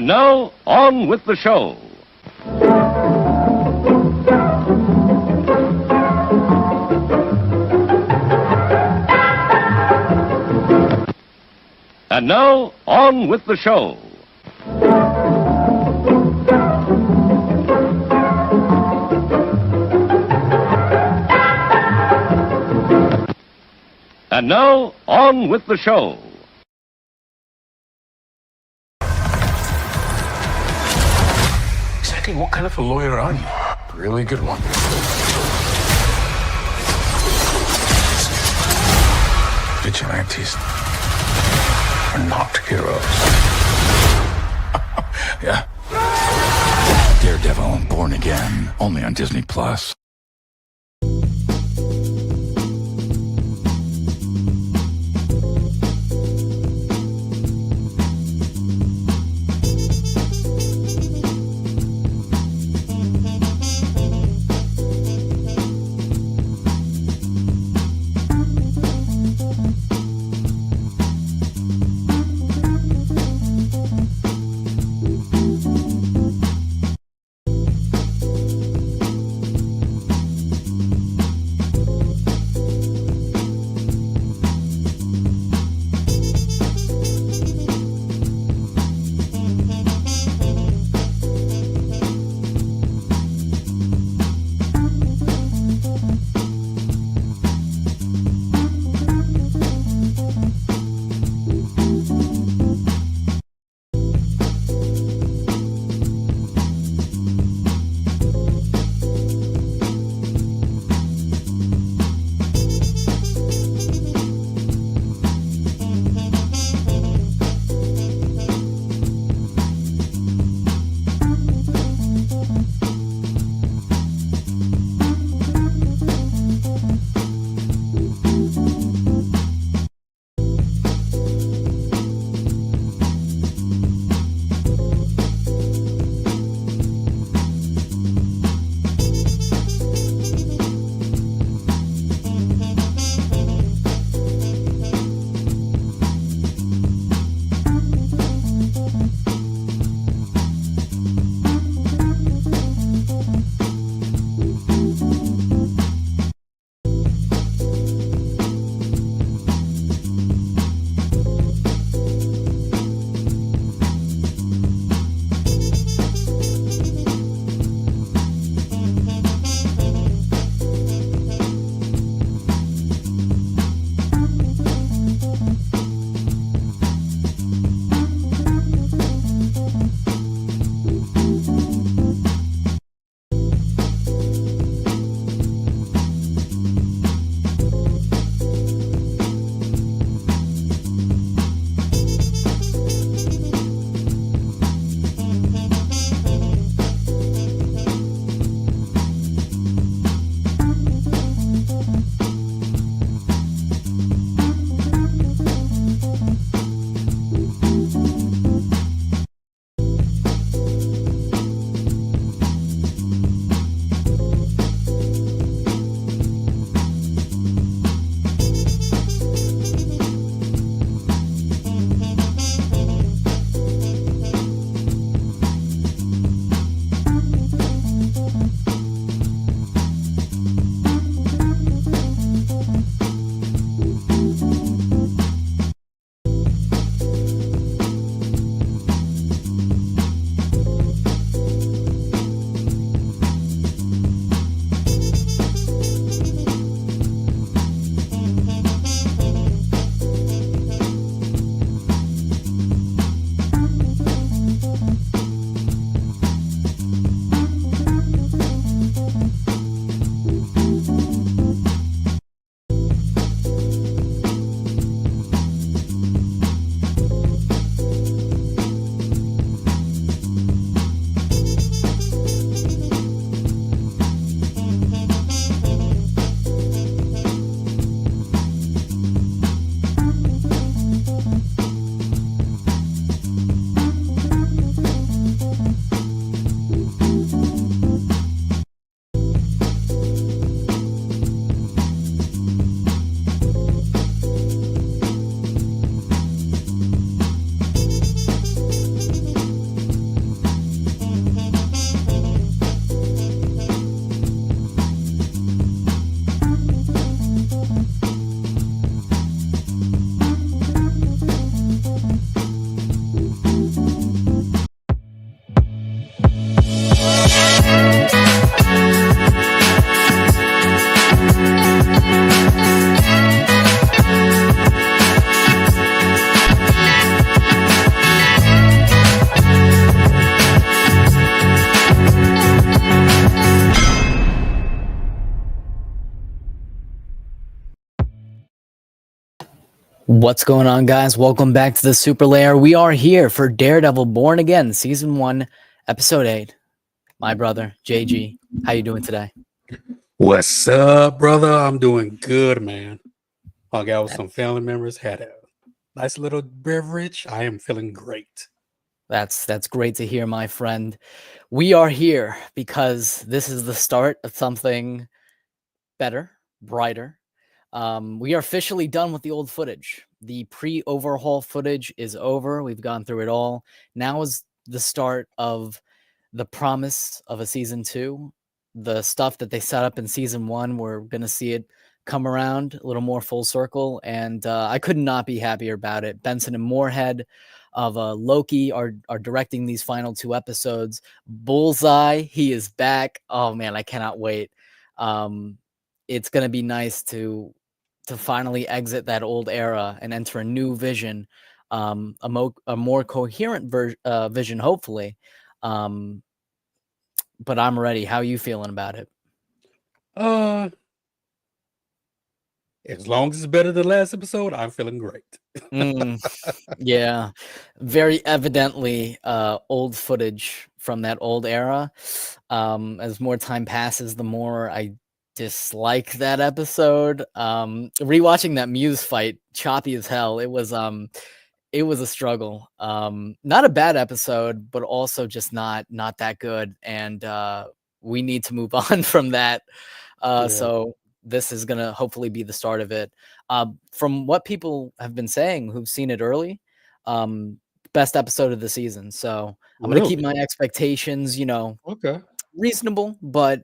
And now, on with the show. And now, on with the show. And now, on with the show. Exactly what kind of a lawyer are you? Really good one. Vigilantes are not heroes. Yeah. Daredevil and Born Again, only on Disney Plus. What's going on, guys? Welcome back to the Superlair. We are here for Daredevil Born Again, Season 1, Episode 8. My brother, JG, how you doing today? What's up, brother? I'm doing good, man. Hung out with some family members, had a nice little beverage. I am feeling great. That's great to hear, my friend. We are here because this is the start of something better, brighter. We are officially done with the old footage. The pre-overhaul footage is over. We've gone through it all. Now is the start of the promise of a season 2. The stuff that they set up in season 1, we're going to see it come around a little more full circle. And I could not be happier about it. Benson and Moorhead of Loki are directing these final 2 episodes. Bullseye, he is back. Oh, man, I cannot wait. It's going to be nice to finally exit that old era and enter a new vision, a more coherent vision, hopefully. But I'm ready. How are you feeling about it? As long as it's better than last episode, I'm feeling great. Yeah, very evidently old footage from that old era. As more time passes, the more I dislike that episode. Rewatching that Muse fight, choppy as hell. It was a struggle. Not a bad episode, but also just not that good. And we need to move on from that. So this is gonna hopefully be the start of it. From what people have been saying who've seen it early, best episode of the season. So I'm gonna keep my expectations, reasonable, but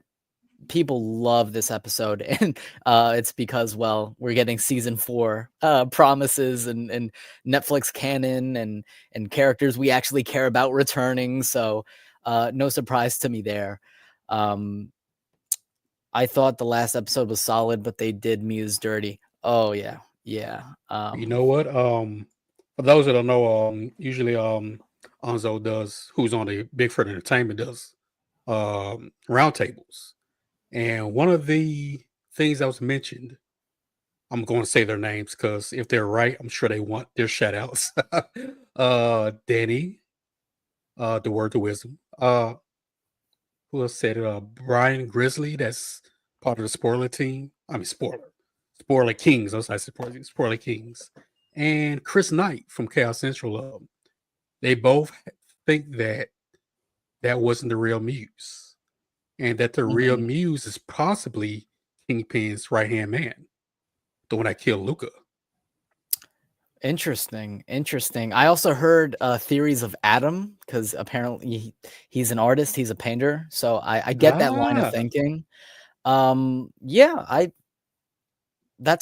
people love this episode, and it's because, well, we're getting season 4 promises and Netflix canon and characters we actually care about returning. So no surprise to me there. I thought the last episode was solid, but they did Muse dirty. Oh yeah. You know what? For those that don't know, usually Onzo does, who's on the Bigford Entertainment, does roundtables. And one of the things that was mentioned, I'm going to say their names because if they're right, I'm sure they want their shout outs. Danny, the word to wisdom. Who else said it? Brian Grizzly, that's part of the Spoiler team. I mean, Spoiler Kings. Those I Spoiler Kings. And Chris Knight from Chaos Central. They both think that wasn't the real Muse. And that the real Muse is possibly Kingpin's right-hand man, the one that killed Luca. Interesting. I also heard theories of Adam, because apparently he's an artist, he's a painter. So I get that line of thinking. That's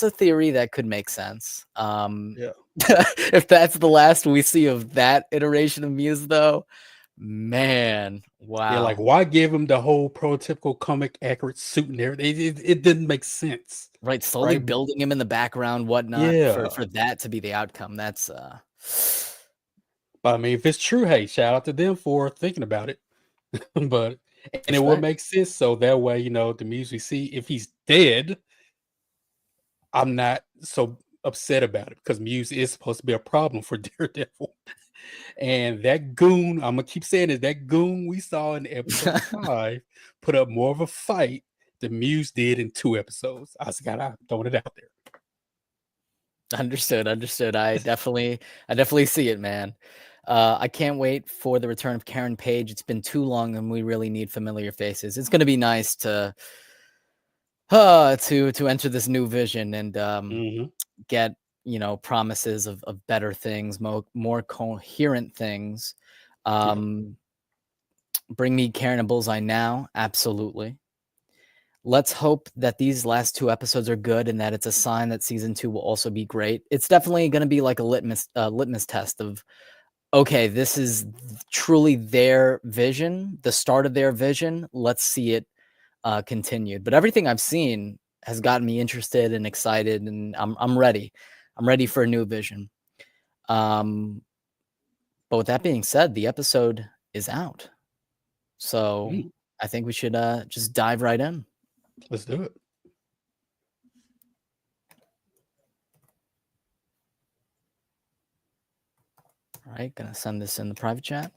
a theory that could make sense. If that's the last we see of that iteration of Muse, though, man, wow. Yeah, like, why give him the whole prototypical comic accurate suit and everything? It didn't make sense. Right, slowly building him in the background, whatnot, for that to be the outcome. That's But I mean, if it's true, hey, shout out to them for thinking about it. But it would make sense, so that way, the Muse we see, if he's dead, I'm not so upset about it, because Muse is supposed to be a problem for Daredevil. And that goon, I'm gonna keep saying it, that goon we saw in episode 5 put up more of a fight than Muse did in 2 episodes. I just gotta throw it out there. Understood. I definitely see it, man. I can't wait for the return of Karen Page. It's been too long, and we really need familiar faces. It's gonna be nice to enter this new vision and get promises of better things, more coherent things. Bring me Karen and Bullseye now, absolutely. Let's hope that these last 2 episodes are good, and that it's a sign that season 2 will also be great. It's definitely going to be like a litmus test of, okay, this is truly their vision, the start of their vision. Let's see it continued. But everything I've seen has gotten me interested and excited, and I'm ready. I'm ready for a new vision. But with that being said, the episode is out. So I think we should just dive right in. Let's do it. All right, gonna send this in the private chat.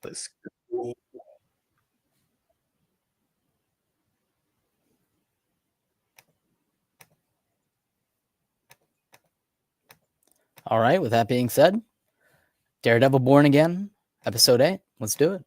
Let's go. All right, with that being said, Daredevil Born Again, episode 8. Let's do it.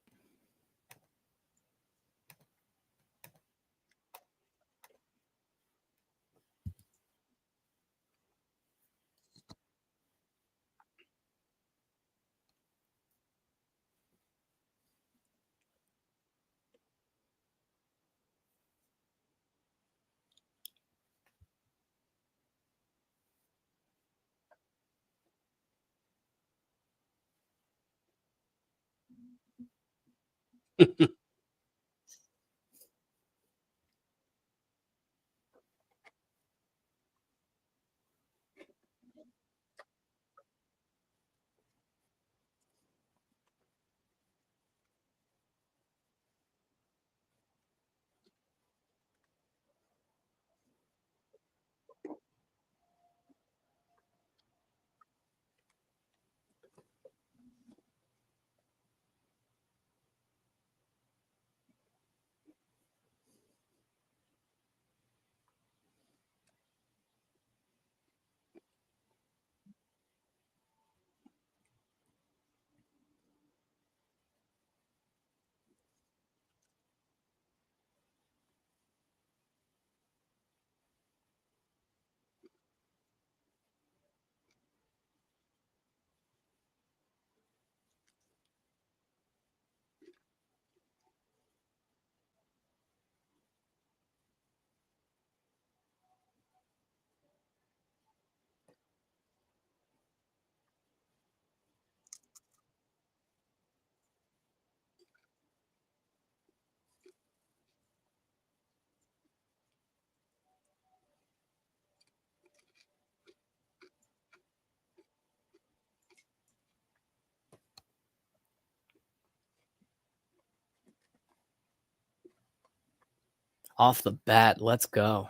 Off the bat, let's go.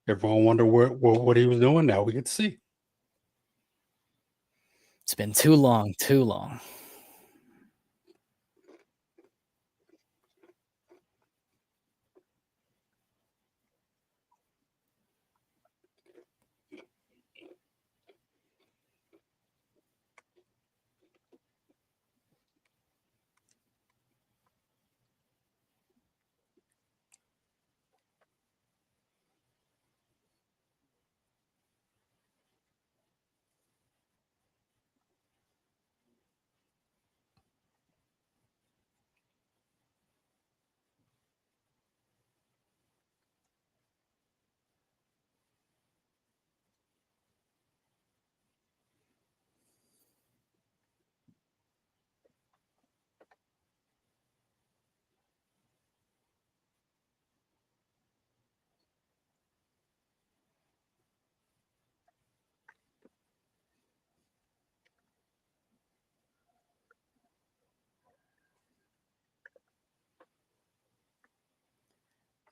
Everyone wonder what he was doing. Now we get to see. It's been too long, too long.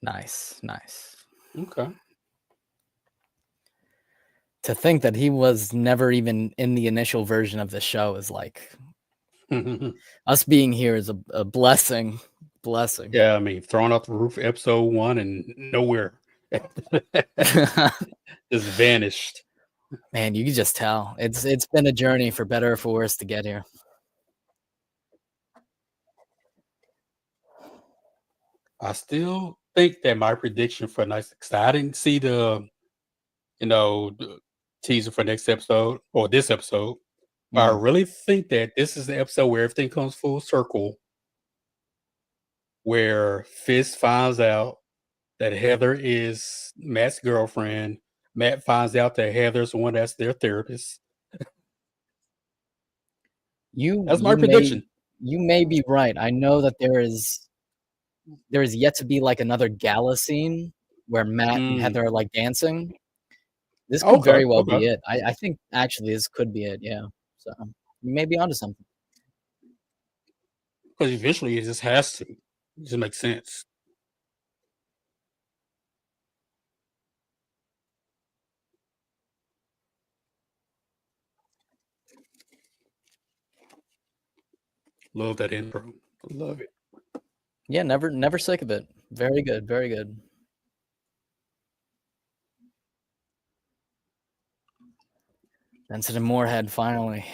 Nice, nice. Okay. To think that he was never even in the initial version of the show is like us being here is a blessing. Blessing. Yeah, I mean, thrown off the roof, episode 1, and nowhere. Just vanished. Man, you can just tell. It's been a journey for better or for worse to get here. I still think that my prediction for next, because I didn't see the teaser for next episode or this episode. But I really think that this is the episode where everything comes full circle, where Fist finds out that Heather is Matt's girlfriend. Matt finds out that Heather's the one that's their therapist. That's my prediction. You may be right. I know that there is there is yet to be like another gala scene where Matt and Mm. Heather are like dancing. This could Okay, very well okay. be it. I think actually this could be it. Yeah. So you may be onto something. Because eventually it just has to. It just makes sense. Love that intro. Love it. Yeah, never sick of it. Very good, very good. Benson and Moorhead finally.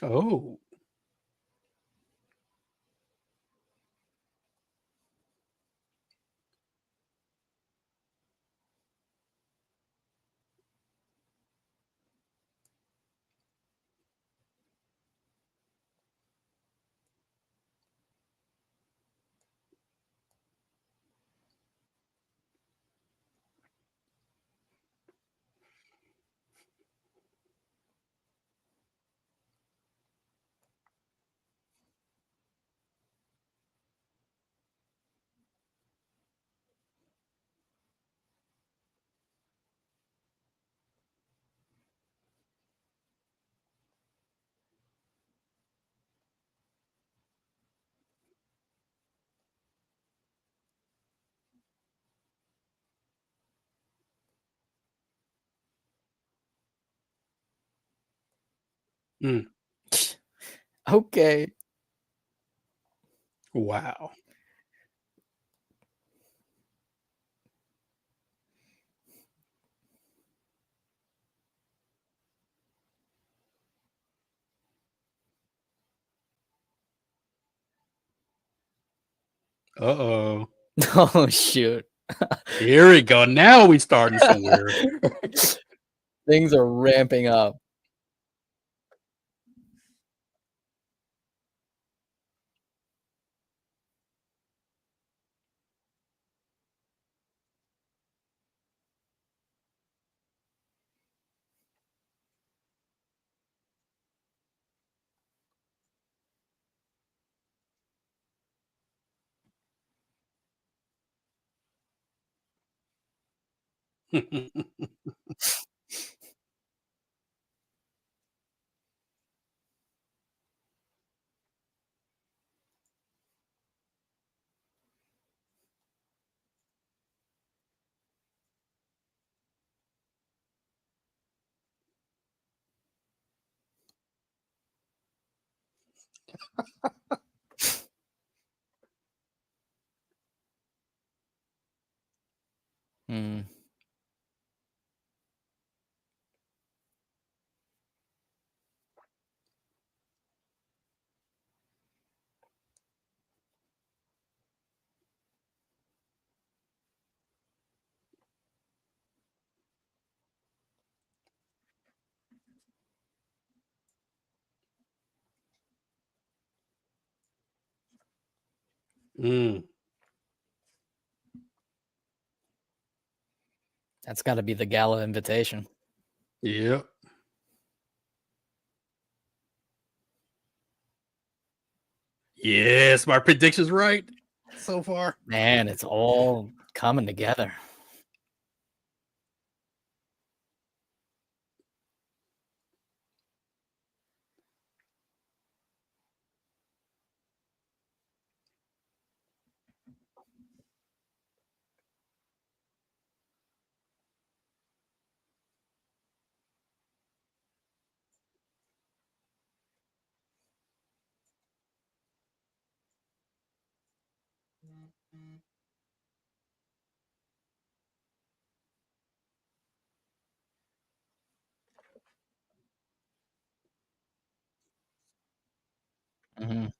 Oh. Mm. Okay. Wow. Uh-oh. Oh shoot. Here we go. Now we starting somewhere. Things are ramping up. Hmm. Mm. That's got to be the gala invitation. Yep. Yes, my prediction's right so far. Man, it's all coming together. Mhm.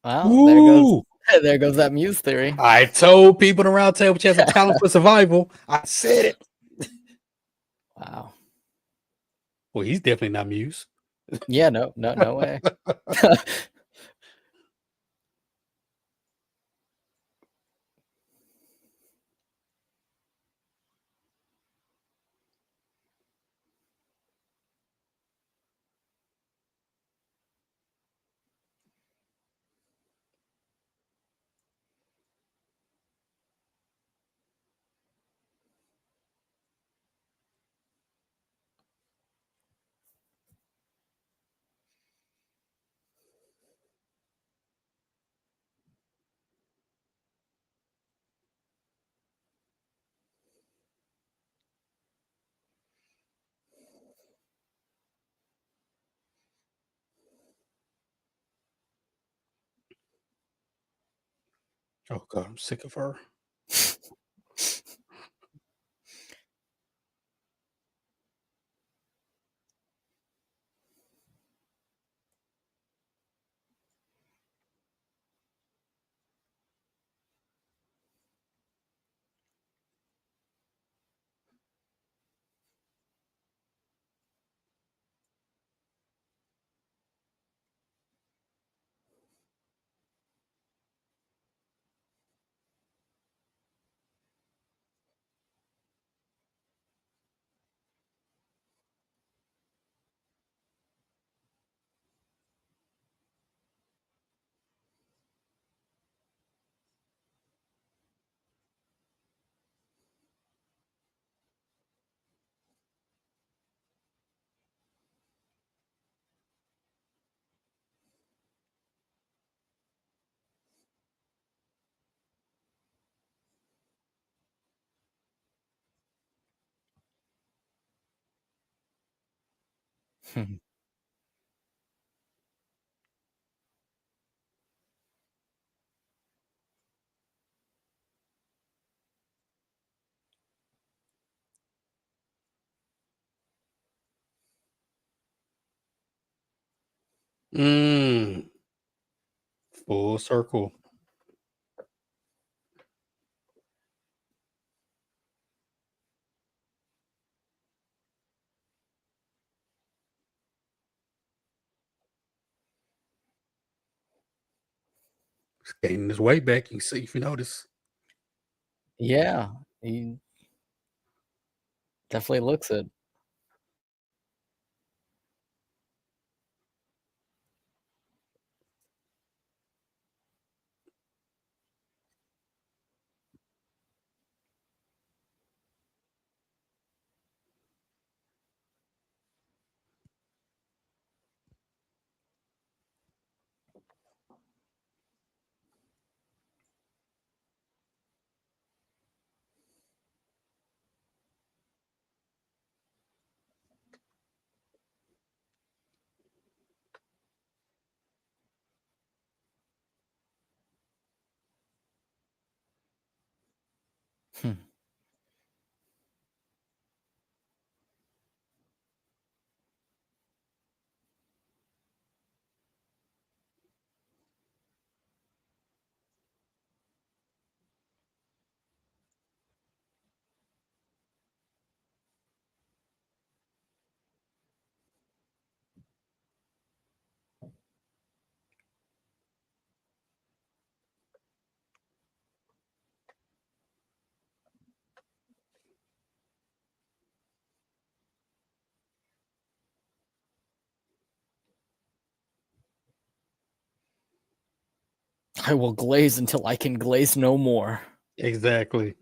Well, there goes Ooh! there goes that Muse theory. I told people in the round table she has a talent for survival. I said it. Wow. Well, he's definitely not Muse. Yeah, no way. Oh god, I'm sick of her. Mm, full circle. He's gaining his weight back. You can see if you notice. Yeah, he definitely looks it. Hmm. I will glaze until I can glaze no more. Exactly.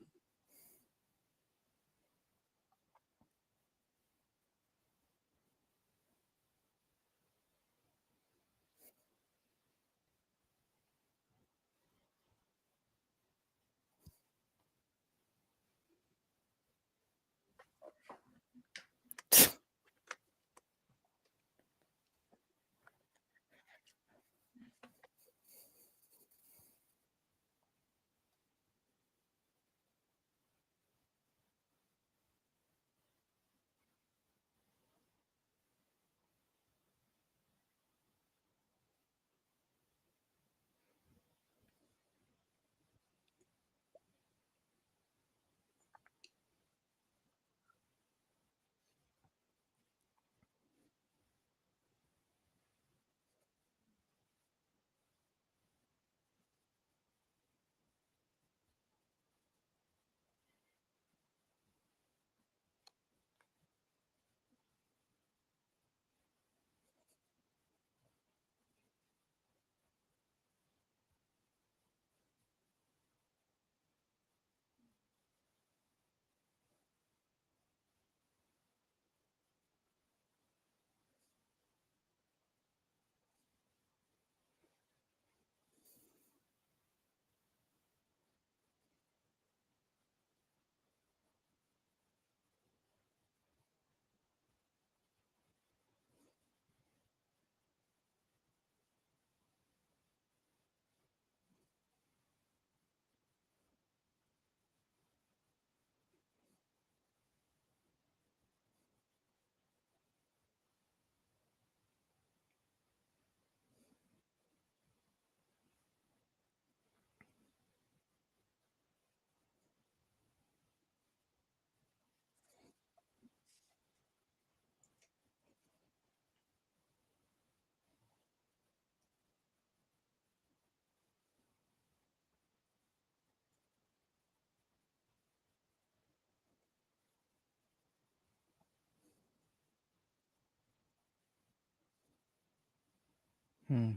Hmm.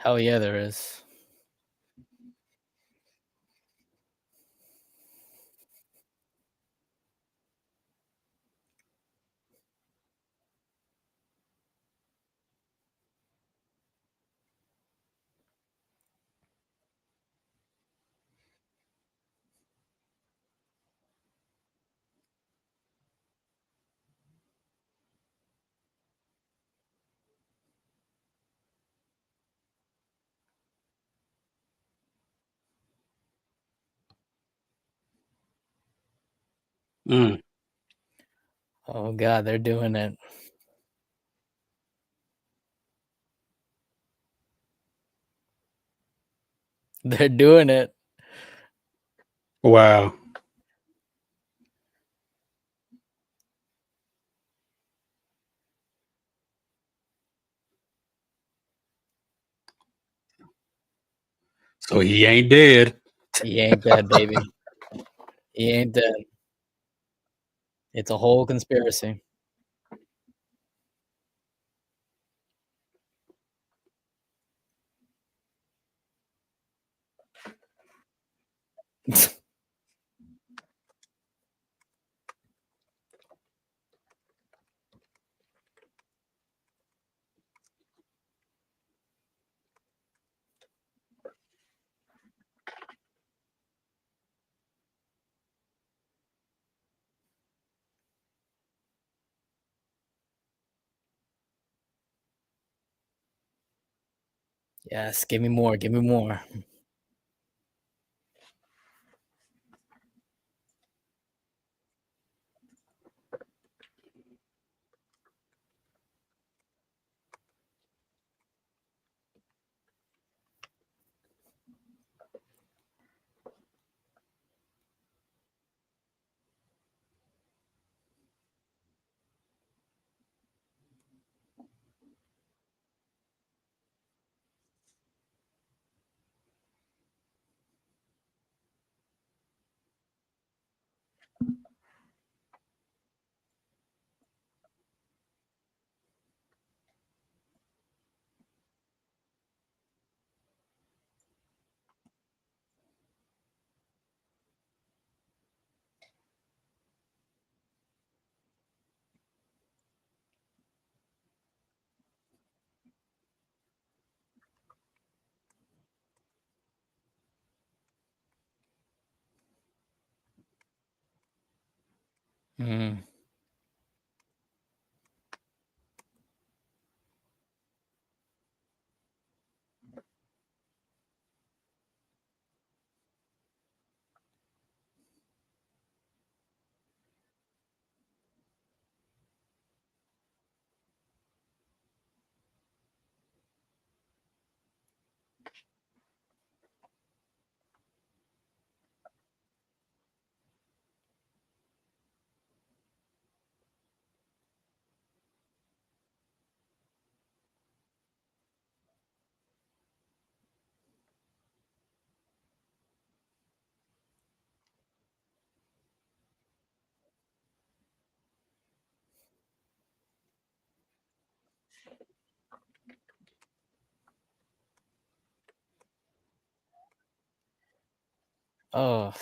Hell yeah, there is. Mm. Oh god, they're doing it. They're doing it. Wow. So he ain't dead. He ain't dead, baby. He ain't dead. It's a whole conspiracy. Yes, give me more, give me more. Mm. Oh.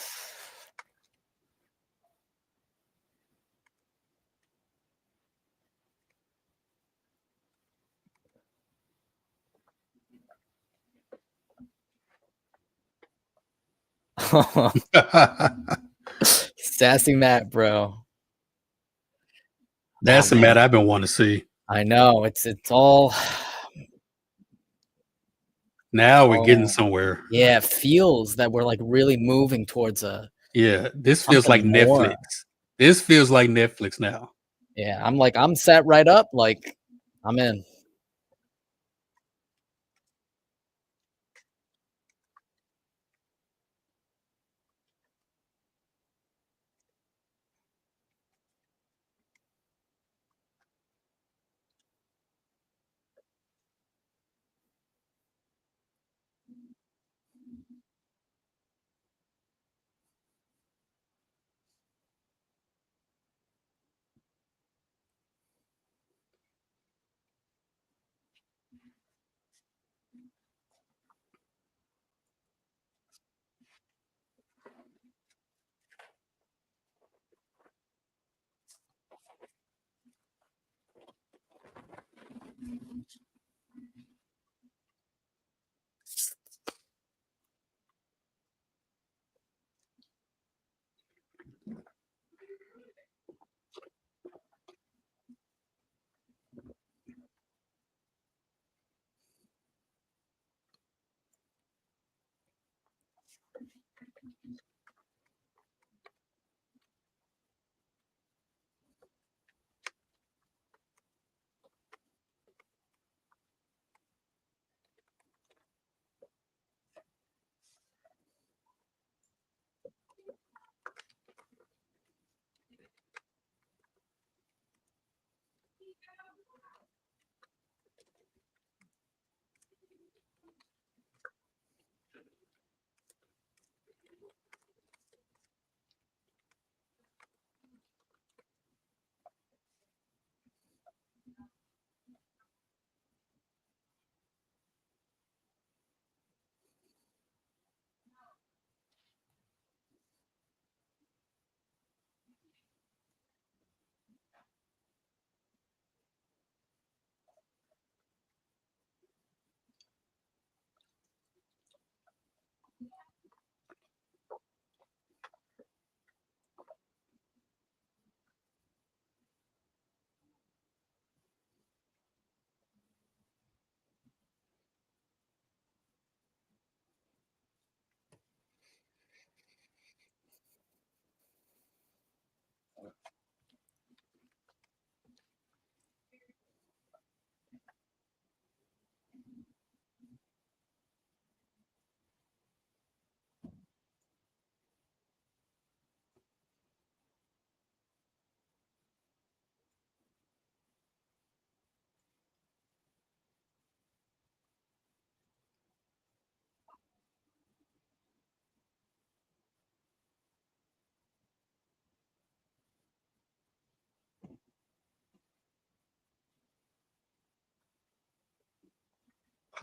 Sassy Matt, bro. That's the man. Matt I've been wanting to see. I know it's all. Now we're getting Oh, somewhere. yeah, it feels that we're like really moving towards Yeah, this feels like something more. Netflix. This feels like Netflix now. Yeah, I'm set right up. Like, I'm in.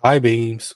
High beams.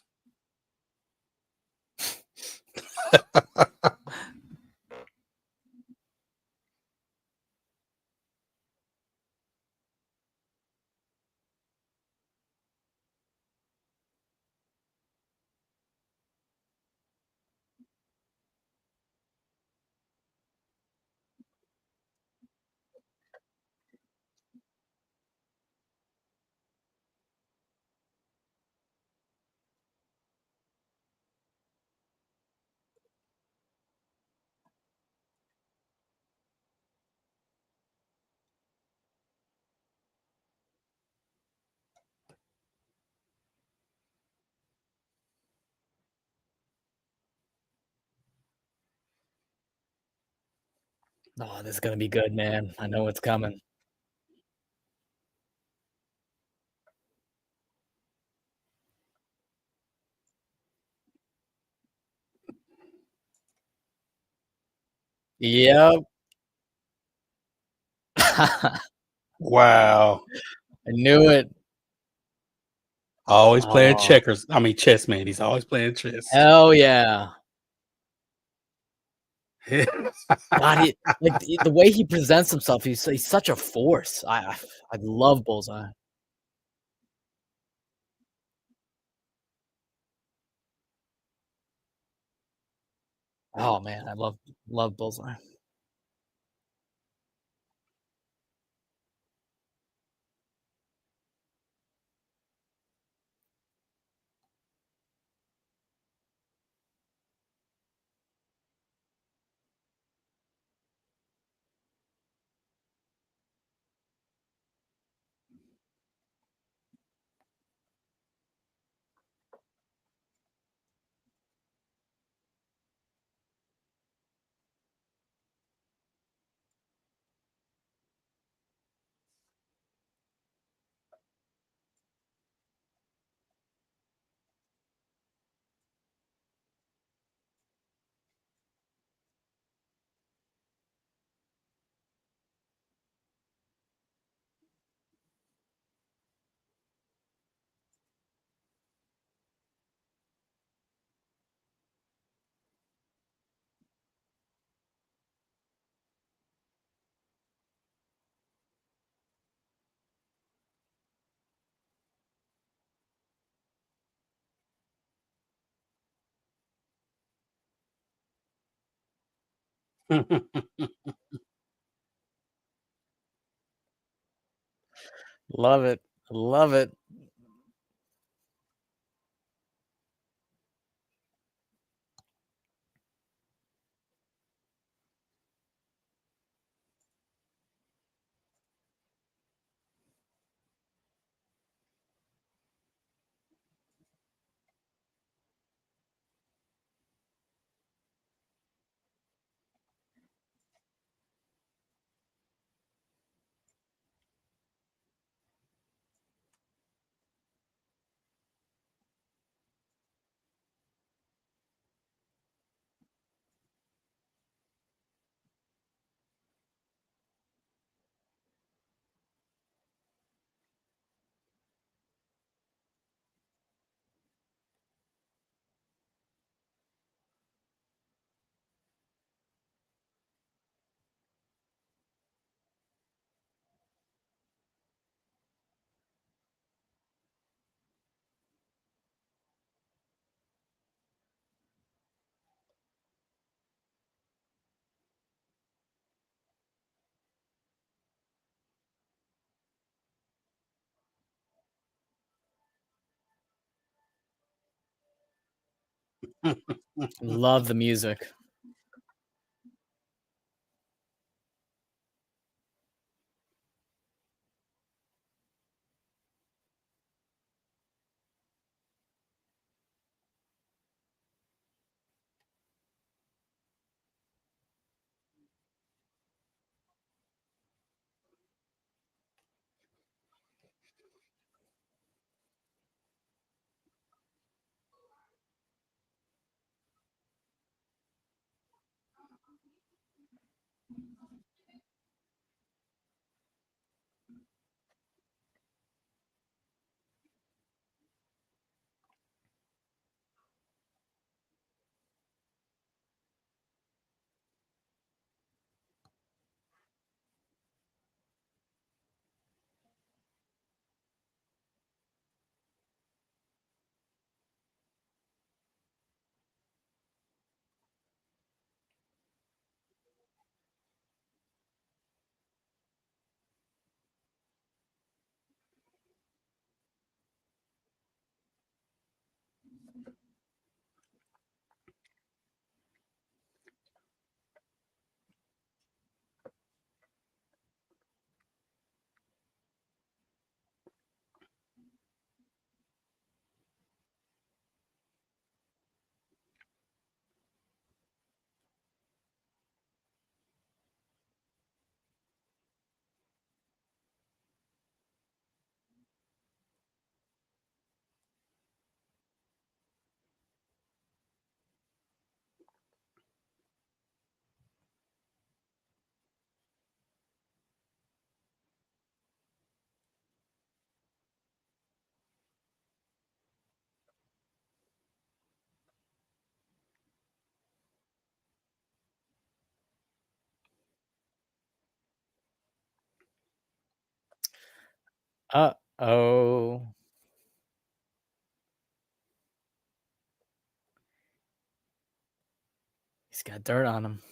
Oh, this is gonna be good, man. I know it's coming. Yep. I Wow. knew it. Always playing Oh, checkers. I mean, chess, man. He's always playing chess. hell yeah. God, the way he presents himself, he's such a force. I love Bullseye. Oh man, I love Bullseye. Love it. Love it. Love the music. Uh-oh. He's got dirt on him.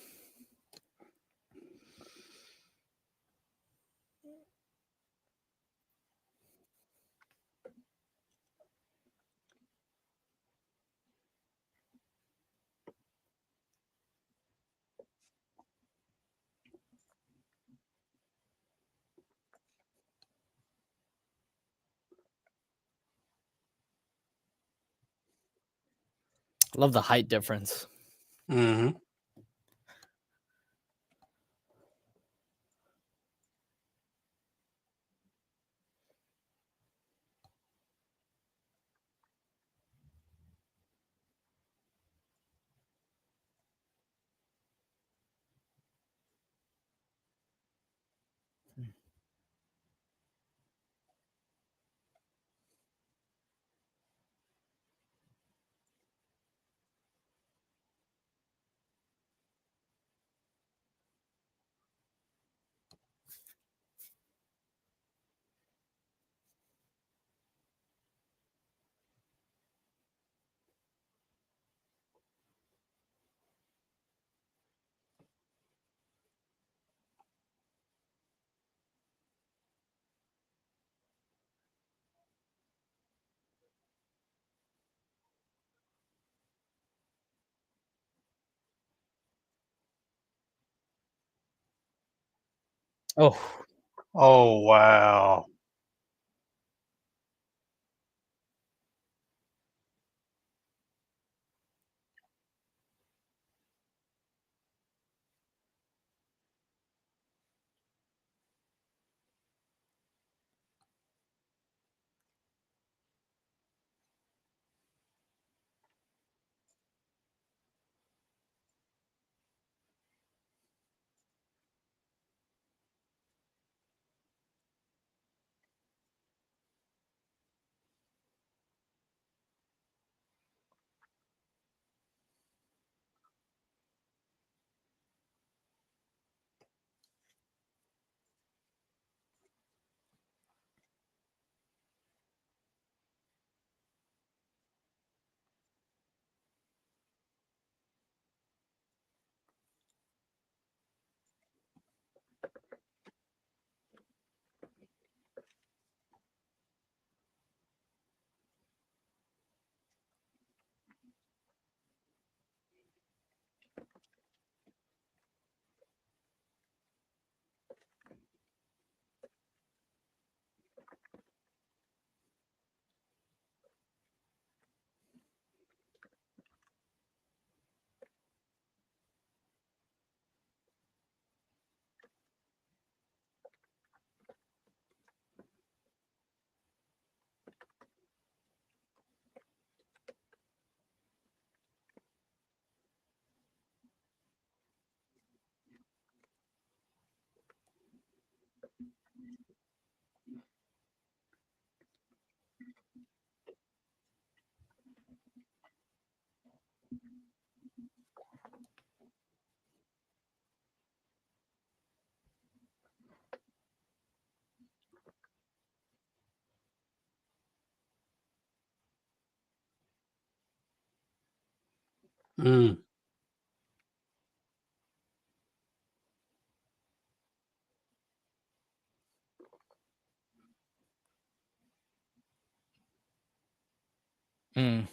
Love the height difference. Hmm. Oh, Oh wow. Mm. mm,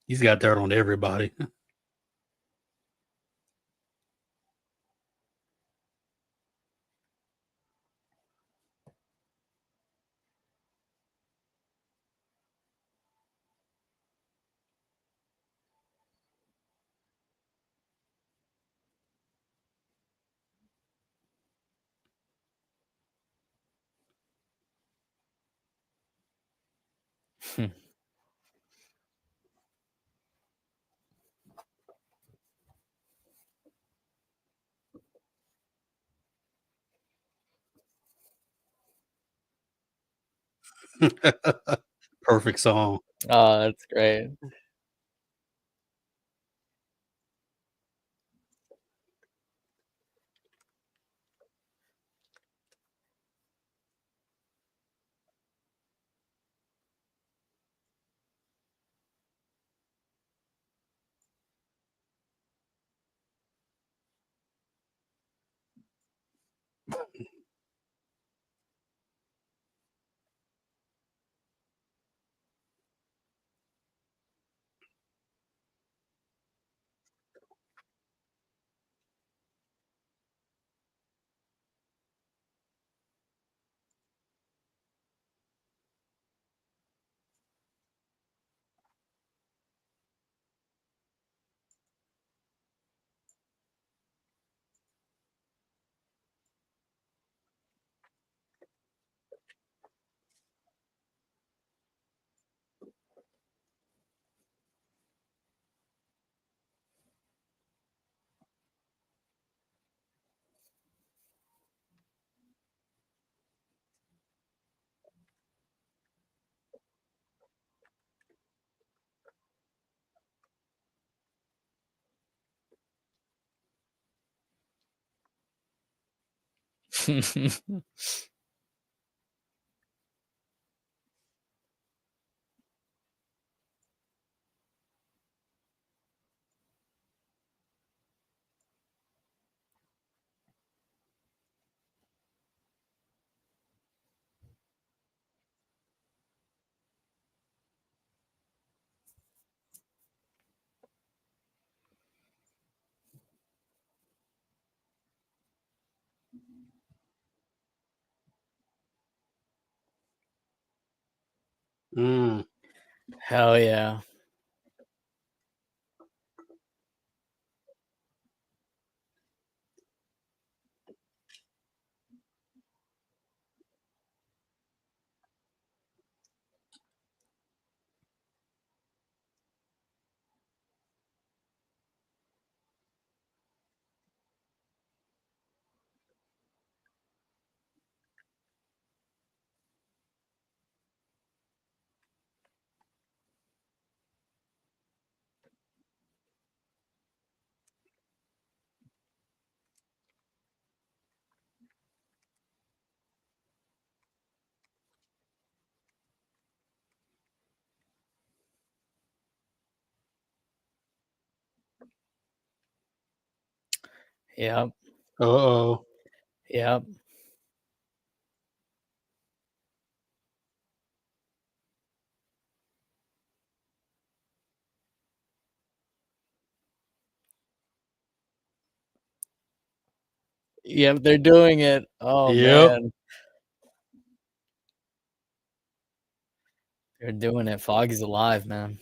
He's got dirt on everybody. Perfect song. oh, that's great. Mm. Hell yeah. Yep. Uh-oh. Yep. Yep, they're doing it. Oh Yep. man. They're doing it. Foggy's alive, man.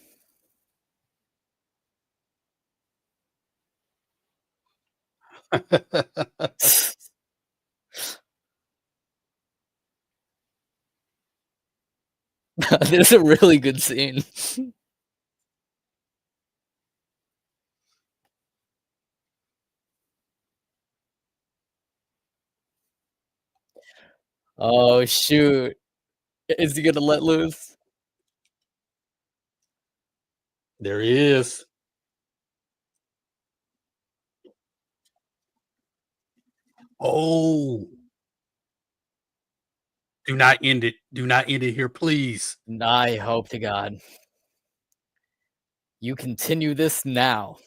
This is a really good scene. Oh shoot. Is he gonna let loose? There he is. Oh, do not end it. Do not end it here, please. I hope to God. You continue this now.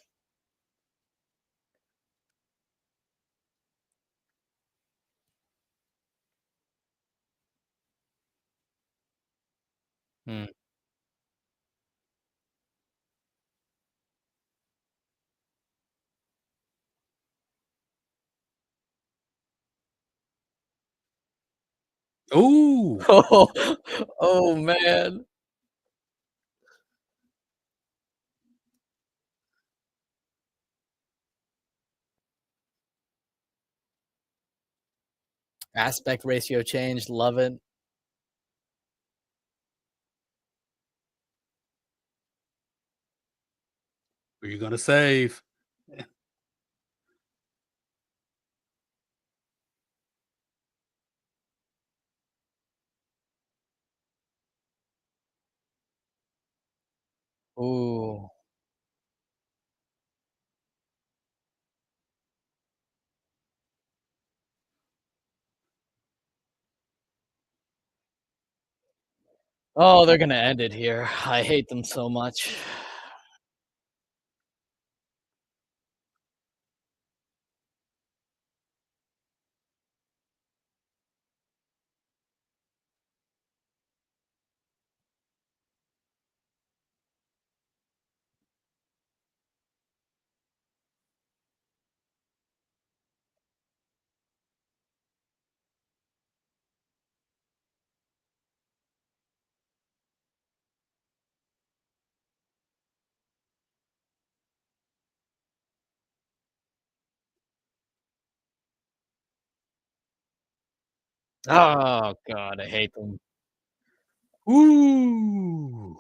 Hmm. Ooh. Oh, oh man. Aspect ratio changed. Love it. Who are you gonna save? Ooh. Oh, they're gonna end it here. I hate them so much. Oh God, I hate them. Ooh.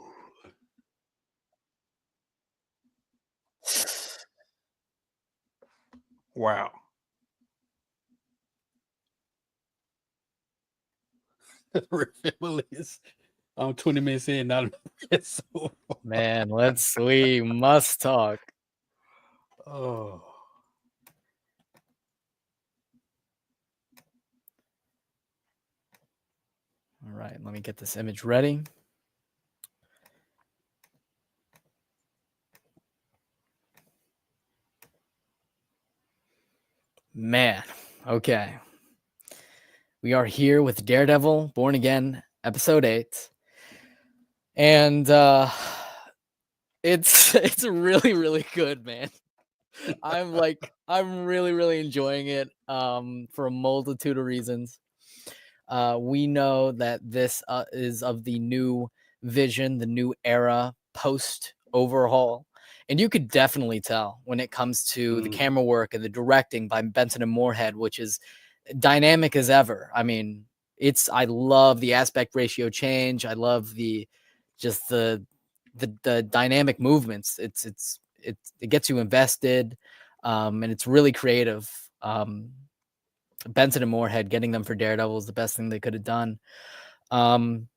Wow. Family is 20 minutes in, not it's so Man, we must talk. oh. All right, let me get this image ready. Man, okay. We are here with Daredevil, Born Again, episode 8. And it's really, really good, man. I'm really, really enjoying it for a multitude of reasons. We know that this is of the new vision, the new era, post-overhaul. And you could definitely tell when it comes to the camera work and the directing by Benson and Moorhead, which is dynamic as ever. I mean, I love the aspect ratio change. I love the dynamic movements. It gets you invested, and it's really creative. Benson and Moorhead getting them for Daredevil is the best thing they could have done. And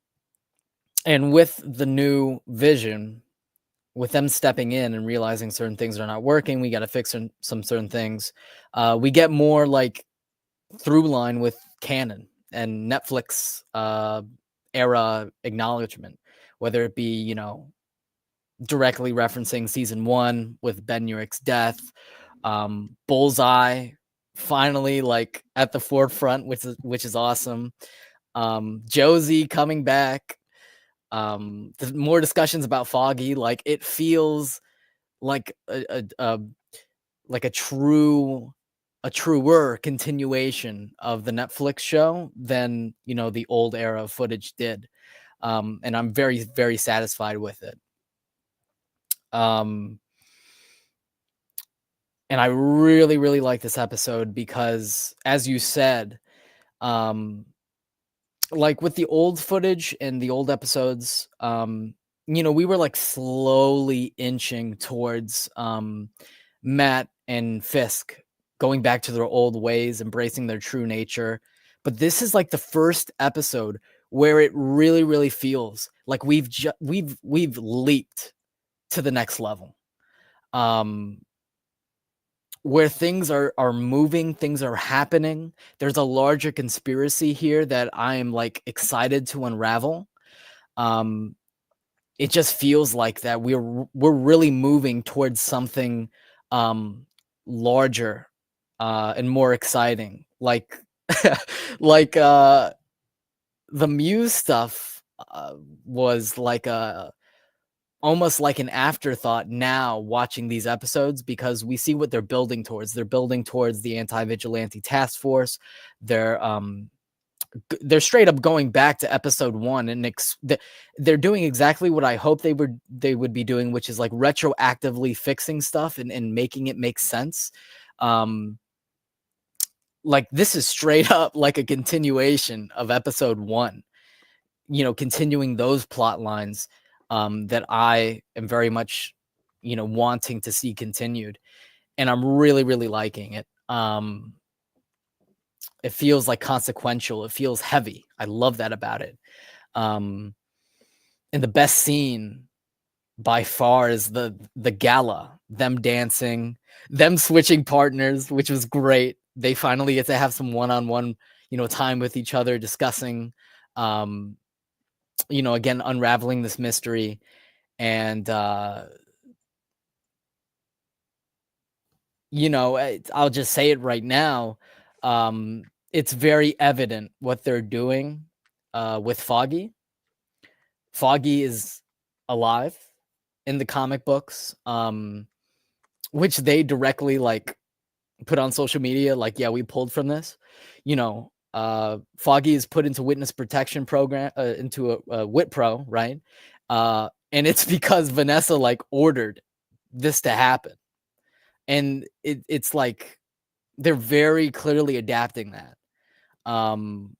with the new vision, with them stepping in and realizing certain things are not working, we got to fix some certain things. We get more like through line with canon and Netflix era acknowledgement, whether it be, you know, directly referencing season 1 with Ben Urich's death, Bullseye finally like at the forefront, which is awesome. Josie coming back. More discussions about Foggy. Like it feels like a truer continuation of the Netflix show than, you know, the old era of footage did. And I'm very, very satisfied with it. And I really, really like this episode because, as you said, like with the old footage and the old episodes, you know, we were like slowly inching towards Matt and Fisk going back to their old ways, embracing their true nature. But this is like the first episode where it really, really feels like we've leaped to the next level. Where things are moving, things are happening. There's a larger conspiracy here that I am like excited to unravel. It just feels like that we're really moving towards something larger and more exciting. Like like the Muse stuff was like almost like an afterthought now watching these episodes, because we see what they're building towards. They're building towards the anti-vigilante task force. They're straight up going back to episode 1 and they're doing exactly what I hope they would be doing, which is like retroactively fixing stuff and making it make sense. Like this is straight up like a continuation of episode 1, you know, continuing those plot lines that I am very much, you know, wanting to see continued. And I'm really, really liking it. It feels like consequential. It feels heavy. I love that about it. And the best scene by far is the gala, them dancing, them switching partners, which was great. They finally get to have some one-on-one, you know, time with each other, discussing, you know, again, unraveling this mystery. And, you know, I'll just say it right now. It's very evident what they're doing with Foggy. Foggy is alive in the comic books, which they directly like put on social media. Like, yeah, we pulled from this, you know. Foggy is put into witness protection program, into a WITPRO, right? And it's because Vanessa like ordered this to happen. And it's like they're very clearly adapting that. And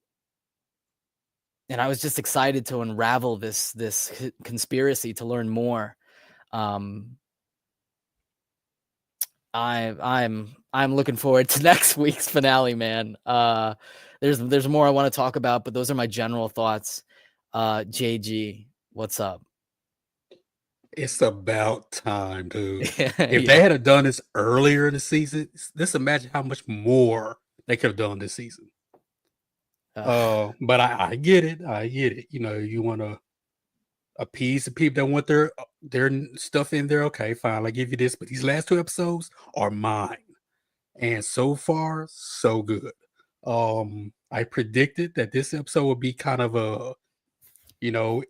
I was just excited to unravel this conspiracy, to learn more. I'm looking forward to next week's finale, man. There's more I want to talk about, but those are my general thoughts. JG, what's up? It's about time, dude. If Yeah. they had done this earlier in the season, just imagine how much more they could have done this season. But I get it. I get it. You know, you want to appease the people that want their stuff in there. Okay, fine. I'll give you this. But these last 2 episodes are mine. And so far, so good. I predicted that this episode would be kind of a, you know,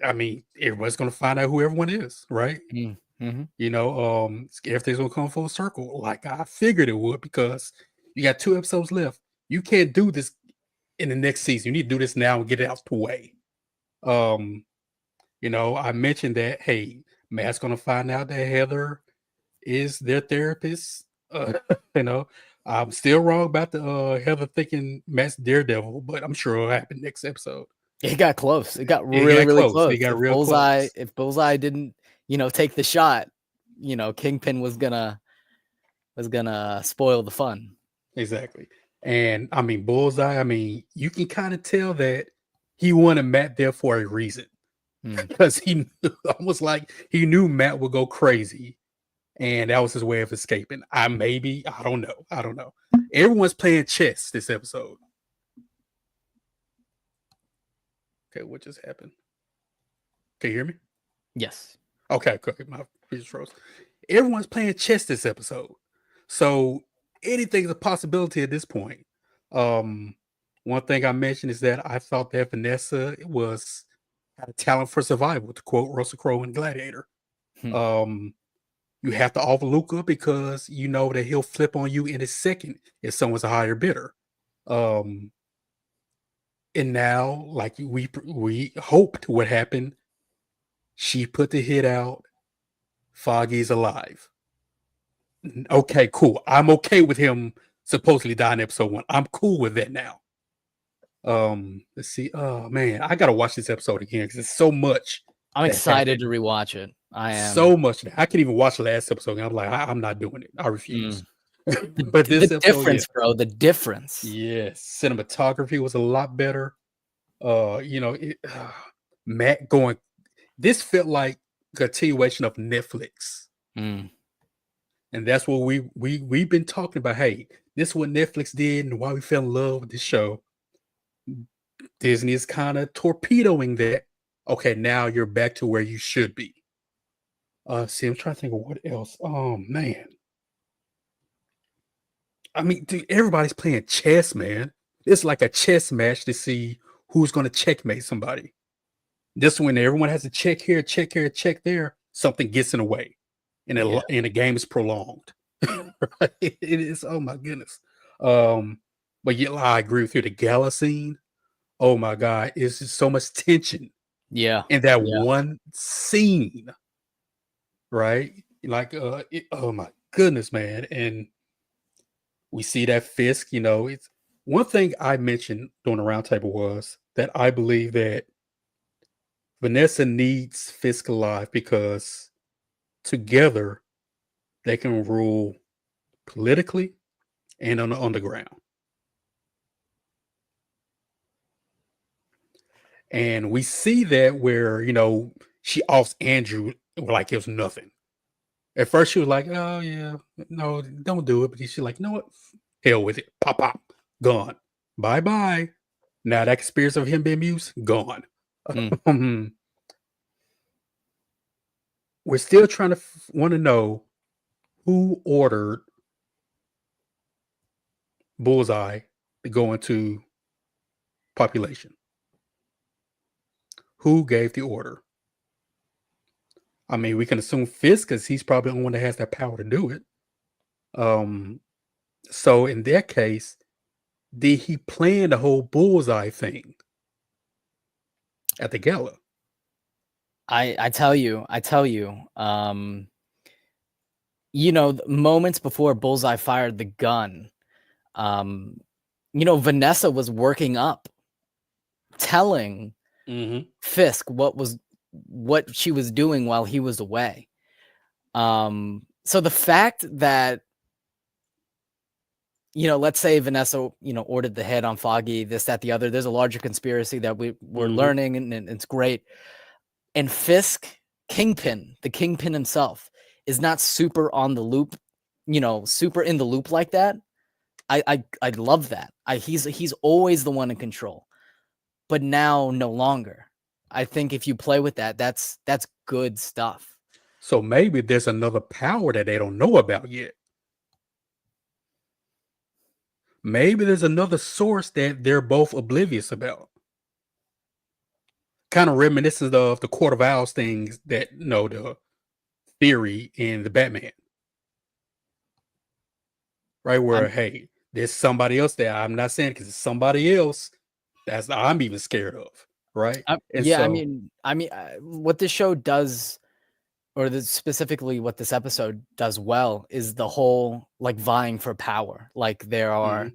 I mean, everyone's gonna find out who everyone is, right? Mm-hmm. You know, everything's gonna come full circle, like I figured it would, because you got 2 episodes left. You can't do this in the next season. You need to do this now and get it out the way. You know, I mentioned that, hey, Matt's gonna find out that Heather is their therapist. You know, I'm still wrong about the Heather thinking Matt's Daredevil, but I'm sure it'll happen next episode. It got close. It got It really, got really close. close. It got If real close. If Bullseye didn't, you know, take the shot, you know, Kingpin was gonna spoil the fun. Exactly. And I mean, Bullseye, I mean, you can kind of tell that he wanted Matt there for a reason. Because he knew, almost like he knew Matt would go crazy. And that was his way of escaping. I don't know. Everyone's playing chess this episode. Okay, what just happened? Can you hear me? Yes. Okay, my freeze froze. Everyone's playing chess this episode. So anything's a possibility at this point. One thing I mentioned is that I thought that Vanessa had a talent for survival, to quote Russell Crowe in Gladiator. You have to offer Luca because you know that he'll flip on you in a second if someone's a higher bidder. And now, like we hoped would happen, she put the hit out. Foggy's alive. Okay, cool. I'm okay with him supposedly dying in episode 1. I'm cool with that now. Let's see. Oh man, I gotta watch this episode again because it's so much. I'm excited to rewatch it. I am so much. I can even watch the last episode. And I'm like, I'm not doing it. I refuse. But this the episode, difference, bro. The difference. Yes, cinematography was a lot better. You know, Matt going. This felt like a continuation of Netflix. And that's what we've been talking about. Hey, this is what Netflix did and why we fell in love with this show. Disney is kind of torpedoing that. Okay, now you're back to where you should be. See, I'm trying to think of what else. Oh man. I mean, dude, everybody's playing chess, man. It's like a chess match to see who's going to checkmate somebody. This when everyone has a check here, check there, something gets in the way. And the game is prolonged. Right? It is, oh my goodness. But yeah, I agree with you. The gala scene, oh my God, it's just so much tension. Yeah. In that one scene. Right? Like, oh my goodness, man. And we see that Fisk, you know, it's one thing I mentioned during the roundtable was that I believe that Vanessa needs Fisk alive because together they can rule politically and on the underground. And we see that where, you know, she offs Andrew like it was nothing. At first she was like, oh yeah, no, don't do it. But she's like, you know what? Hell with it. Pop, pop, gone. Bye-bye. Now that conspiracy of him being used, gone. We're still trying to want to know who ordered Bullseye to go into population. Who gave the order? I mean, we can assume Fisk because he's probably the one that has that power to do it. So in that case, did he plan the whole Bullseye thing at the gala? I tell you, you know, moments before Bullseye fired the gun, you know, Vanessa was working up, telling Fisk what she was doing while he was away. So the fact that, you know, let's say Vanessa, you know, ordered the hit on Foggy, this, that, the other, there's a larger conspiracy that we're learning and it's great. And Fisk, the Kingpin himself, is not super on the loop, you know, super in the loop like that. I love that. He's always the one in control, but now no longer. I think if you play with that, that's good stuff. So maybe there's another power that they don't know about yet. Maybe there's another source that they're both oblivious about. Kind of reminiscent of the Court of Owls things that the theory in the Batman. Right, where hey, there's somebody else there. I'm not saying because it's somebody else that's I'm even scared of, right? And Yeah, so, I mean, what this show does, or specifically what this episode does well, is the whole like vying for power. Like there are,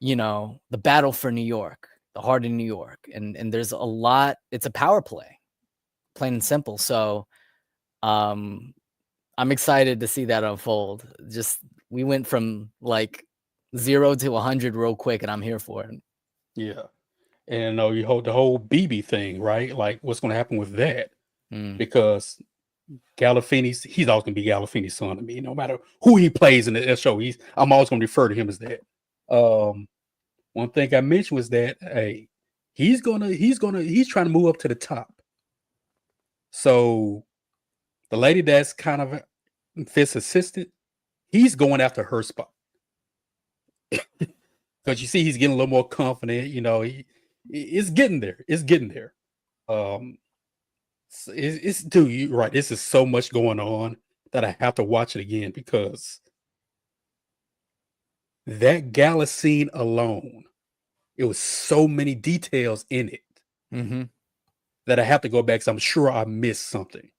the battle for New York, the heart of New York, and there's a lot. It's a power play, plain and simple. So, I'm excited to see that unfold. Just we went from like 0 to 100 real quick, and I'm here for it. yeah. And you hold the whole BB thing, right? Like what's going to happen with that? Because Gandolfini's, he's always going to be Gandolfini's son to me, no matter who he plays in the show. I'm always going to refer to him as that. One thing I mentioned was that hey, he's trying to move up to the top. So the lady that's kind of Fist's assistant, he's going after her spot. Because you see he's getting a little more confident, it's getting there. It's getting there. It's dude, you're right. This is so much going on that I have to watch it again because that gala scene alone, it was so many details in it that I have to go back because I'm sure I missed something.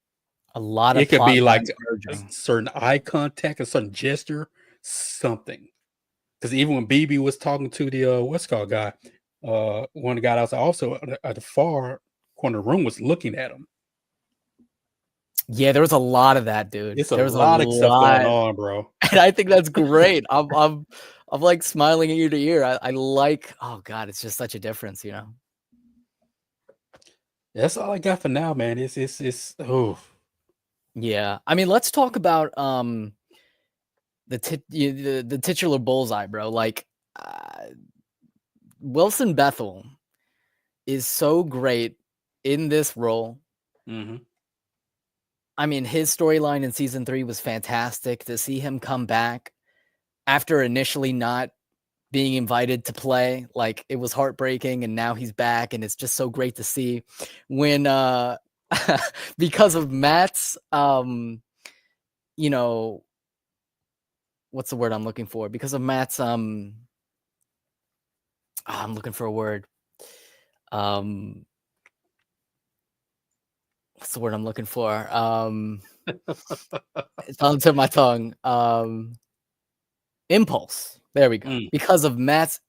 A lot of it could be like a certain eye contact, a certain gesture, something. Because even when BB was talking to the what's called guy, one of the guys also at the far corner of the room was looking at him. Yeah, there was a lot of that, dude. There was a lot of stuff going on, bro. And I think that's great. I'm like smiling ear to ear. I like. Oh God, it's just such a difference, That's all I got for now, man. It's oh. Yeah, I mean, let's talk about the titular bullseye, bro. Like Wilson Bernthal is so great in this role. I mean, his storyline in season 3 was fantastic. To see him come back after initially not being invited to play, like it was heartbreaking, and now he's back, and it's just so great to see when because of Matt's what's the word I'm looking for? Because of Matt's I'm looking for a word. What's the word I'm looking for? It's on the tip of my tongue. Impulse. There we go. Because of Matt's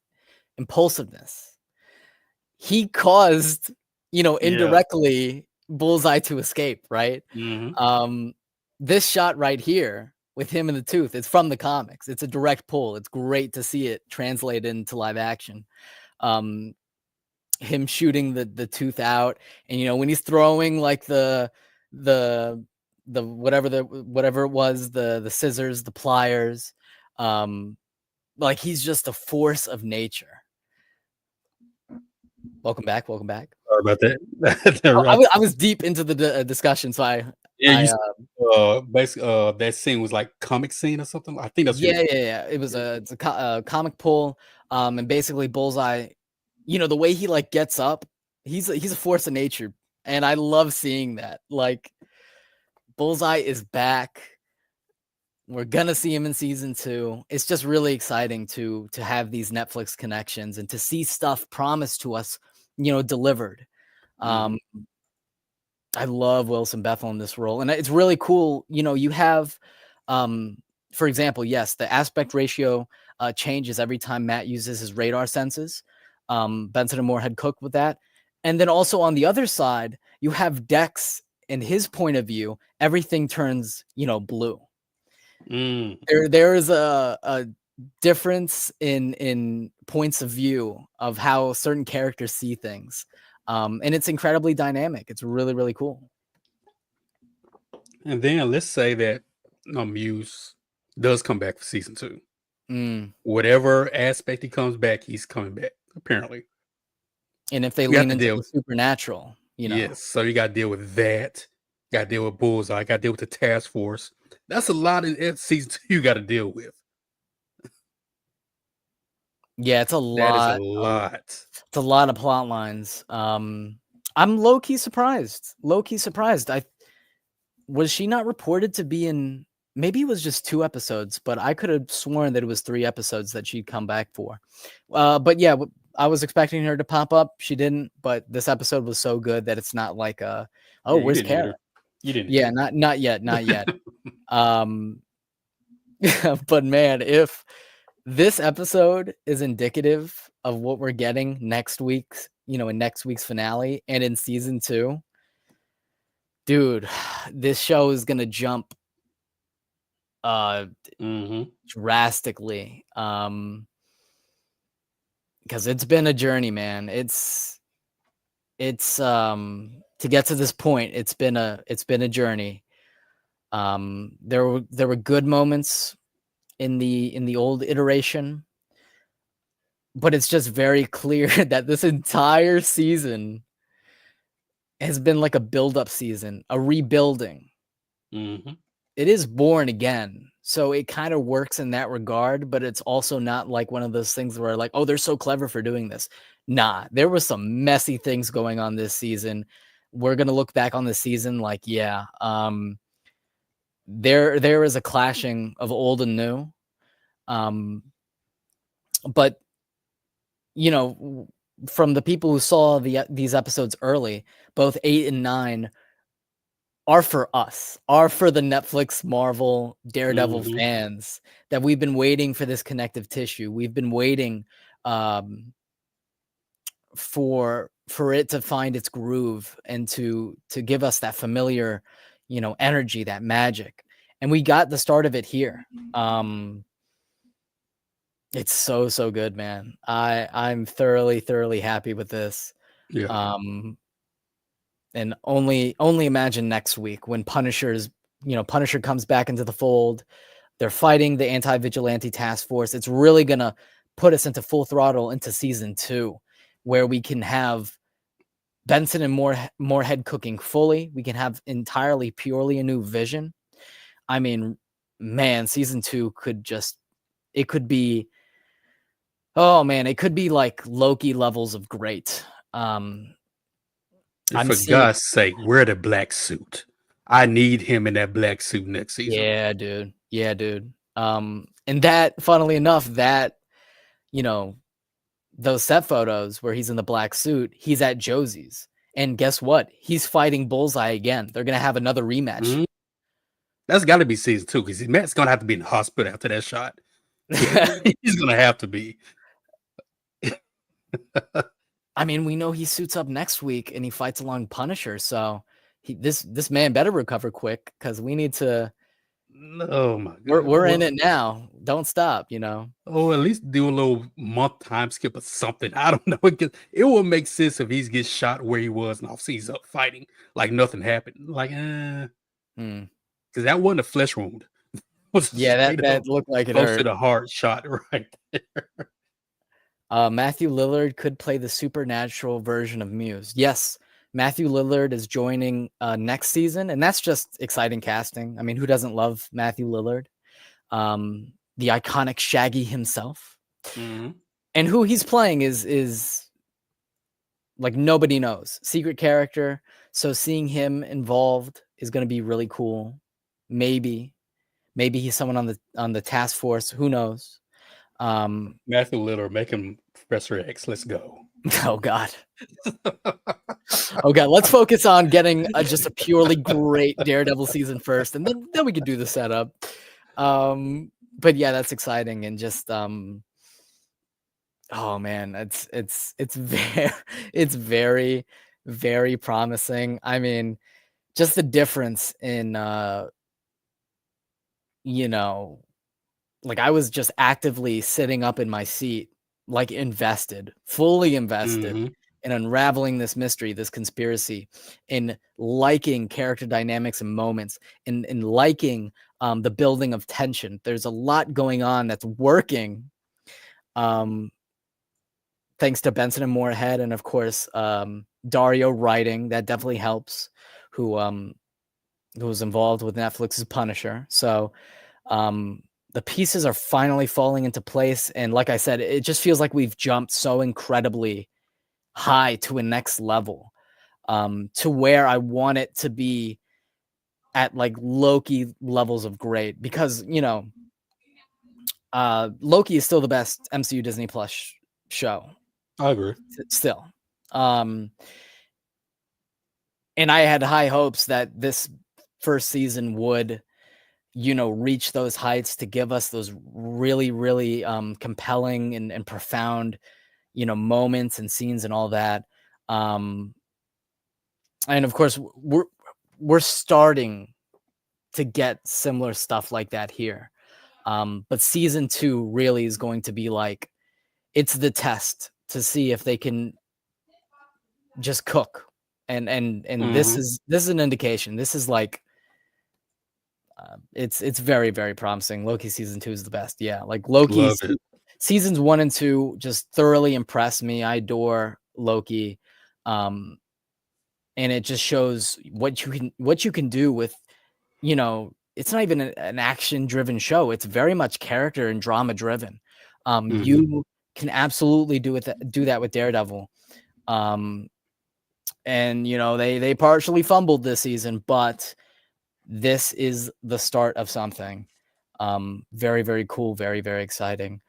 impulsiveness, he caused, indirectly Bullseye to escape, right? This shot right here with him in the tooth, it's from the comics. It's a direct pull. It's great to see it translated into live action. Him shooting the tooth out, and when he's throwing like the whatever it was, the scissors, the pliers, like he's just a force of nature. Welcome back. Sorry about that. I was deep into the discussion, so basically that scene was like comic scene or something. I think that's yeah. It was it's a comic pull, and basically Bullseye, the way he like gets up, he's a force of nature, and I love seeing that. Like Bullseye is back. We're gonna see him in season 2. It's just really exciting to have these Netflix connections and to see stuff promised to us, delivered. I love Wilson Bernthal in this role, and it's really cool. You have, for example, yes, the aspect ratio changes every time Matt uses his radar senses. Benson and Moore had cooked with that, and then also on the other side, you have Dex. In his point of view, everything turns, blue. There is a difference in points of view of how certain characters see things. And it's incredibly dynamic. It's really, really cool. And then let's say that Muse does come back for season 2. Whatever aspect he comes back, he's coming back, apparently. And if they We have lean to into deal the supernatural, Yes, so you gotta deal with that. Gotta deal with Bullseye, gotta deal with the task force. That's a lot in season 2 you gotta deal with. yeah, it's a That is a lot. lot. It's a lot of plot lines. I'm low key surprised. Was she not reported to be in? Maybe it was just 2 episodes, but I could have sworn that it was 3 episodes that she'd come back for. But yeah, I was expecting her to pop up. She didn't, but this episode was so good that it's not like oh, Yeah, you where's didn't need Kara? her. You didn't Yeah, need not yet. But man, if this episode is indicative of what we're getting next week's, in next week's finale and in season 2, dude, this show is gonna jump drastically. Because it's been a journey, man. It's to get to this point, it's been a journey. There were good moments in the old iteration, but it's just very clear that this entire season has been like a build-up season, a rebuilding. It is born again, so it kind of works in that regard, but it's also not like one of those things where like, oh, they're so clever for doing this. Nah, there were some messy things going on this season. We're gonna look back on the season like, yeah, there is a clashing of old and new. But from the people who saw these episodes early, both 8 and 9 are for us, are for the Netflix Marvel Daredevil fans, that we've been waiting for this connective tissue. We've been waiting for it to find its groove and to give us that familiar, energy, that magic. And we got the start of it here. It's so good, man. I'm thoroughly happy with this. Yeah. And only imagine next week when Punisher comes back into the fold. They're fighting the anti-vigilante task force. It's really gonna put us into full throttle into season 2, where we can have Benson and Moorhead cooking fully. We can have entirely purely a new vision. I mean, man, season 2 could be like Loki levels of great. For God's sake, wear the black suit. I need him in that black suit next season. Yeah, dude. And that, funnily enough, that, those set photos where he's in the black suit, he's at Josie's. And guess what? He's fighting Bullseye again. They're going to have another rematch. That's got to be season 2, because Matt's going to have to be in the hospital after that shot. He's going to have to be. I mean, we know he suits up next week and he fights along Punisher, so this man better recover quick, because we need to. Oh my God, we're in it now. Don't stop, Oh, at least do a little month time skip or something. I don't know. It will make sense if he gets shot where he was and off he's up fighting like nothing happened. Like, because that wasn't a flesh wound. Yeah, that looked like it hurt. To the heart shot right there. Matthew Lillard could play the supernatural version of Muse. Yes, Matthew Lillard is joining next season, and that's just exciting casting. I mean, who doesn't love Matthew Lillard? The iconic Shaggy himself. And who he's playing is like nobody knows. Secret character. So seeing him involved is going to be really cool. Maybe he's someone on the task force. Who knows? Matthew Lillard, make him Professor X. Let's go. Oh God. Let's focus on getting just a purely great Daredevil season first, and then we can do the setup. But yeah, that's exciting, and just oh man, it's very very promising. I mean, just the difference in like I was just actively sitting up in my seat, like fully invested in unraveling this mystery, this conspiracy, in liking character dynamics and moments, in liking the building of tension. There's a lot going on that's working. Thanks to Benson and Moorhead, and of course Dario writing, that definitely helps. Who was involved with Netflix's Punisher. So the pieces are finally falling into place, and like I said, it just feels like we've jumped so incredibly high to a next level, to where I want it to be at like Loki levels of great, because Loki is still the best MCU Disney Plus show. I agree. Still. And I had high hopes that this first season would, reach those heights to give us those really, really compelling and profound, moments and scenes and all that. And of course, we're starting to get similar stuff like that here. But season 2 really is going to be like, it's the test to see if they can just cook. And this is an indication. This is like, it's very, very promising. Loki season 2 is the best. Yeah, like Loki seasons 1 and 2 just thoroughly impressed me. I adore Loki, and it just shows what you can do with, it's not even an action driven show. It's very much character and drama driven. You can absolutely do that with Daredevil. And they partially fumbled this season, but this is the start of something very, very cool, very, very exciting.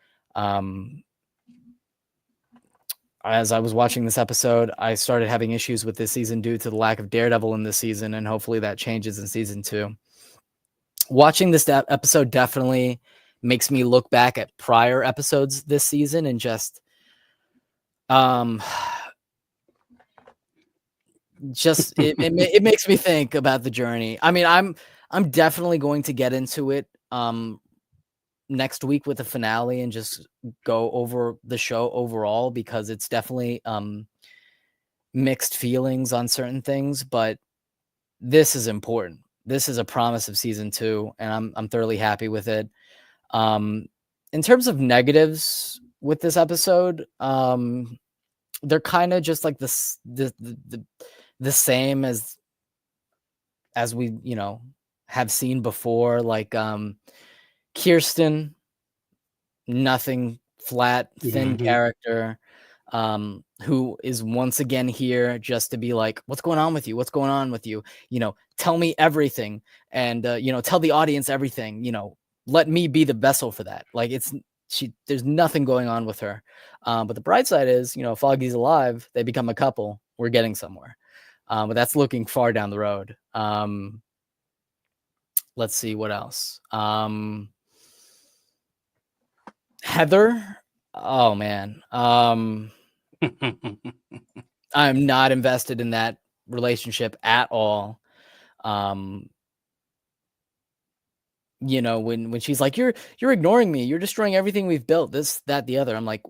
As I was watching this episode, I started having issues with this season due to the lack of Daredevil in this season, and hopefully that changes in season 2. Watching this episode definitely makes me look back at prior episodes this season and just it makes me think about the journey. I mean, I'm definitely going to get into it next week with the finale and just go over the show overall, because it's definitely mixed feelings on certain things, but this is important. This is a promise of season 2, and I'm thoroughly happy with it. In terms of negatives with this episode, they're kind of just like the same as we have seen before. Like Kirsten, nothing, flat, thin character, who is once again here just to be like, what's going on with you? What's going on with you? Tell me everything, and tell the audience everything. Let me be the vessel for that. Like there's nothing going on with her. But the bright side is, Foggy's alive. They become a couple. We're getting somewhere. But that's looking far down the road. Let's see what else. Heather. Oh man. I'm not invested in that relationship at all. When she's like, you're ignoring me, you're destroying everything we've built, this, that, the other. I'm like,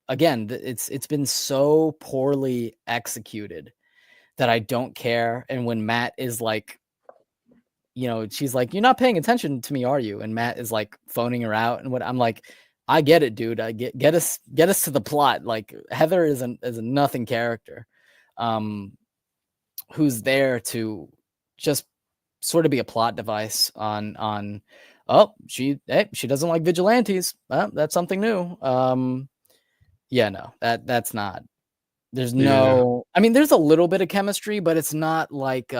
again, it's been so poorly executed that I don't care. And when Matt is like, she's like, you're not paying attention to me, are you? And Matt is like phoning her out, and what I'm like, I get it, dude. I get us to the plot. Like Heather is a nothing character, who's there to just sort of be a plot device on she doesn't like vigilantes. That's something new. That's not. There's no. I mean, there's a little bit of chemistry, but it's not like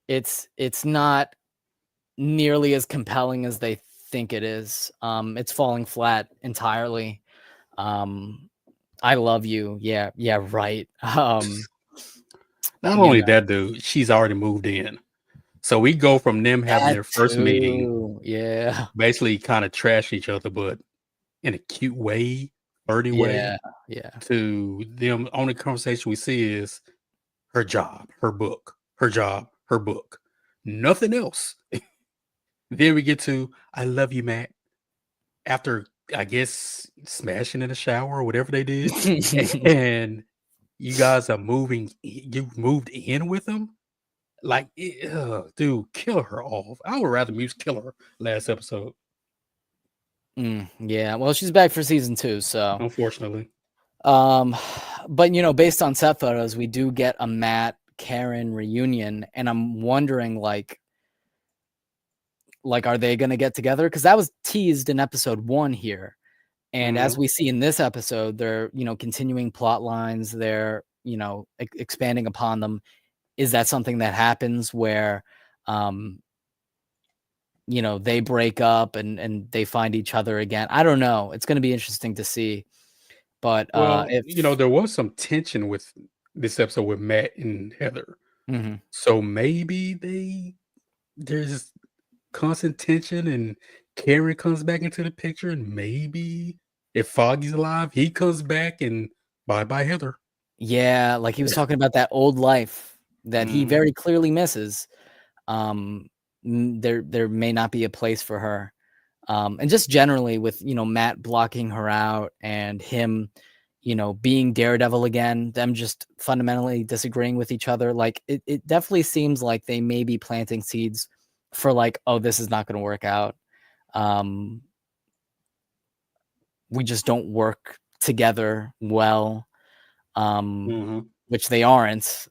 it's not nearly as compelling as they think it is. It's falling flat entirely. I love you. Yeah, right. Not only that, dude, she's already moved in. So we go from them having their first meeting, basically kind of trash each other, but in a cute way, flirty way, to them. Only conversation we see is her job, her book, her job, her book, nothing else. Then we get to, I love you, Matt. After, I guess, smashing in the shower or whatever they did, and you guys are moving. You moved in with them. Like, dude, kill her off. I would rather Muse kill her last episode. Yeah, well, she's back for season 2, so Unfortunately. But you know, based on set photos, we do get a Matt Karen reunion, and I'm wondering, like are they going to get together? Because that was teased in episode 1 here, and as we see in this episode, they're continuing plot lines. They're expanding upon them. Is that something that happens where they break up and they find each other again? I don't know. It's going to be interesting to see. But well, there was some tension with this episode with Matt and Heather. Mhm. So maybe there's constant tension, and Karen comes back into the picture, and maybe if Foggy's alive, he comes back, and bye Heather. Yeah, like he was talking about that old life that he very clearly misses. There may not be a place for her. And just generally with, Matt blocking her out and him, being Daredevil again, them just fundamentally disagreeing with each other. Like it definitely seems like they may be planting seeds for like, oh, this is not going to work out. We just don't work together well, which they aren't,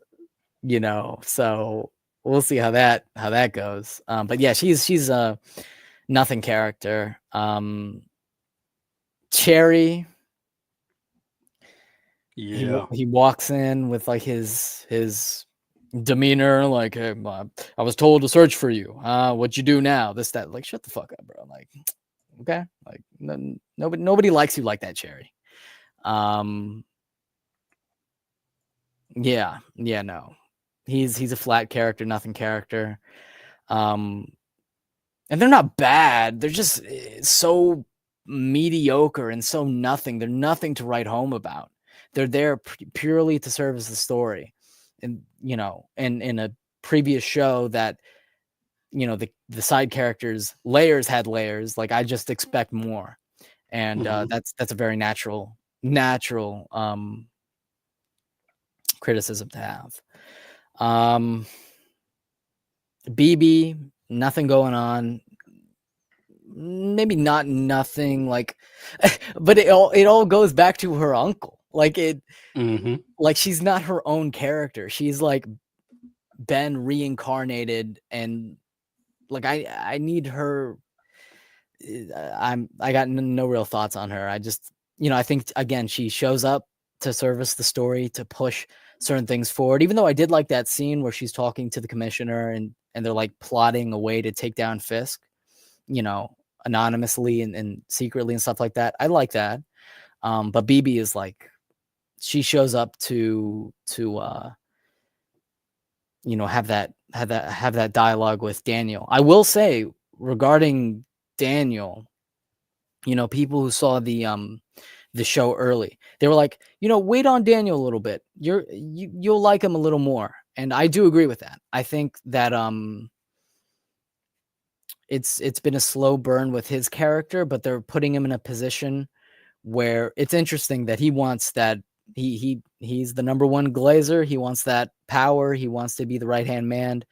so we'll see how that goes. But yeah, she's a nothing character. Cherry, yeah, he walks in with like his demeanor, like, hey, I was told to search for you. What you do now? This, that. Like, shut the fuck up, bro. Like, okay, like nobody likes you like that, Cherry. Yeah, no, he's a flat character, nothing character. And they're not bad. They're just so mediocre and so nothing. They're nothing to write home about. They're there purely to serve as the story. And, in a previous show that, the side characters layers had layers. Like, I just expect more. And that's a very natural criticism to have. BB, nothing going on. Maybe not nothing, like, but it all goes back to her uncle. Like like she's not her own character. She's like been reincarnated, and like I need her. I got no real thoughts on her. I just I think again she shows up to service the story, to push certain things forward. Even though I did like that scene where she's talking to the commissioner and they're like plotting a way to take down Fisk, anonymously and secretly and stuff like that. I like that. But BB is like, she shows up to have that dialogue with Daniel. I will say regarding Daniel, people who saw the show early, they were like, wait on Daniel a little bit. You'll like him a little more. And I do agree with that. I think that it's been a slow burn with his character, but they're putting him in a position where it's interesting that he wants that. He's the number one Glazer. He wants that power. He wants to be the right-hand man.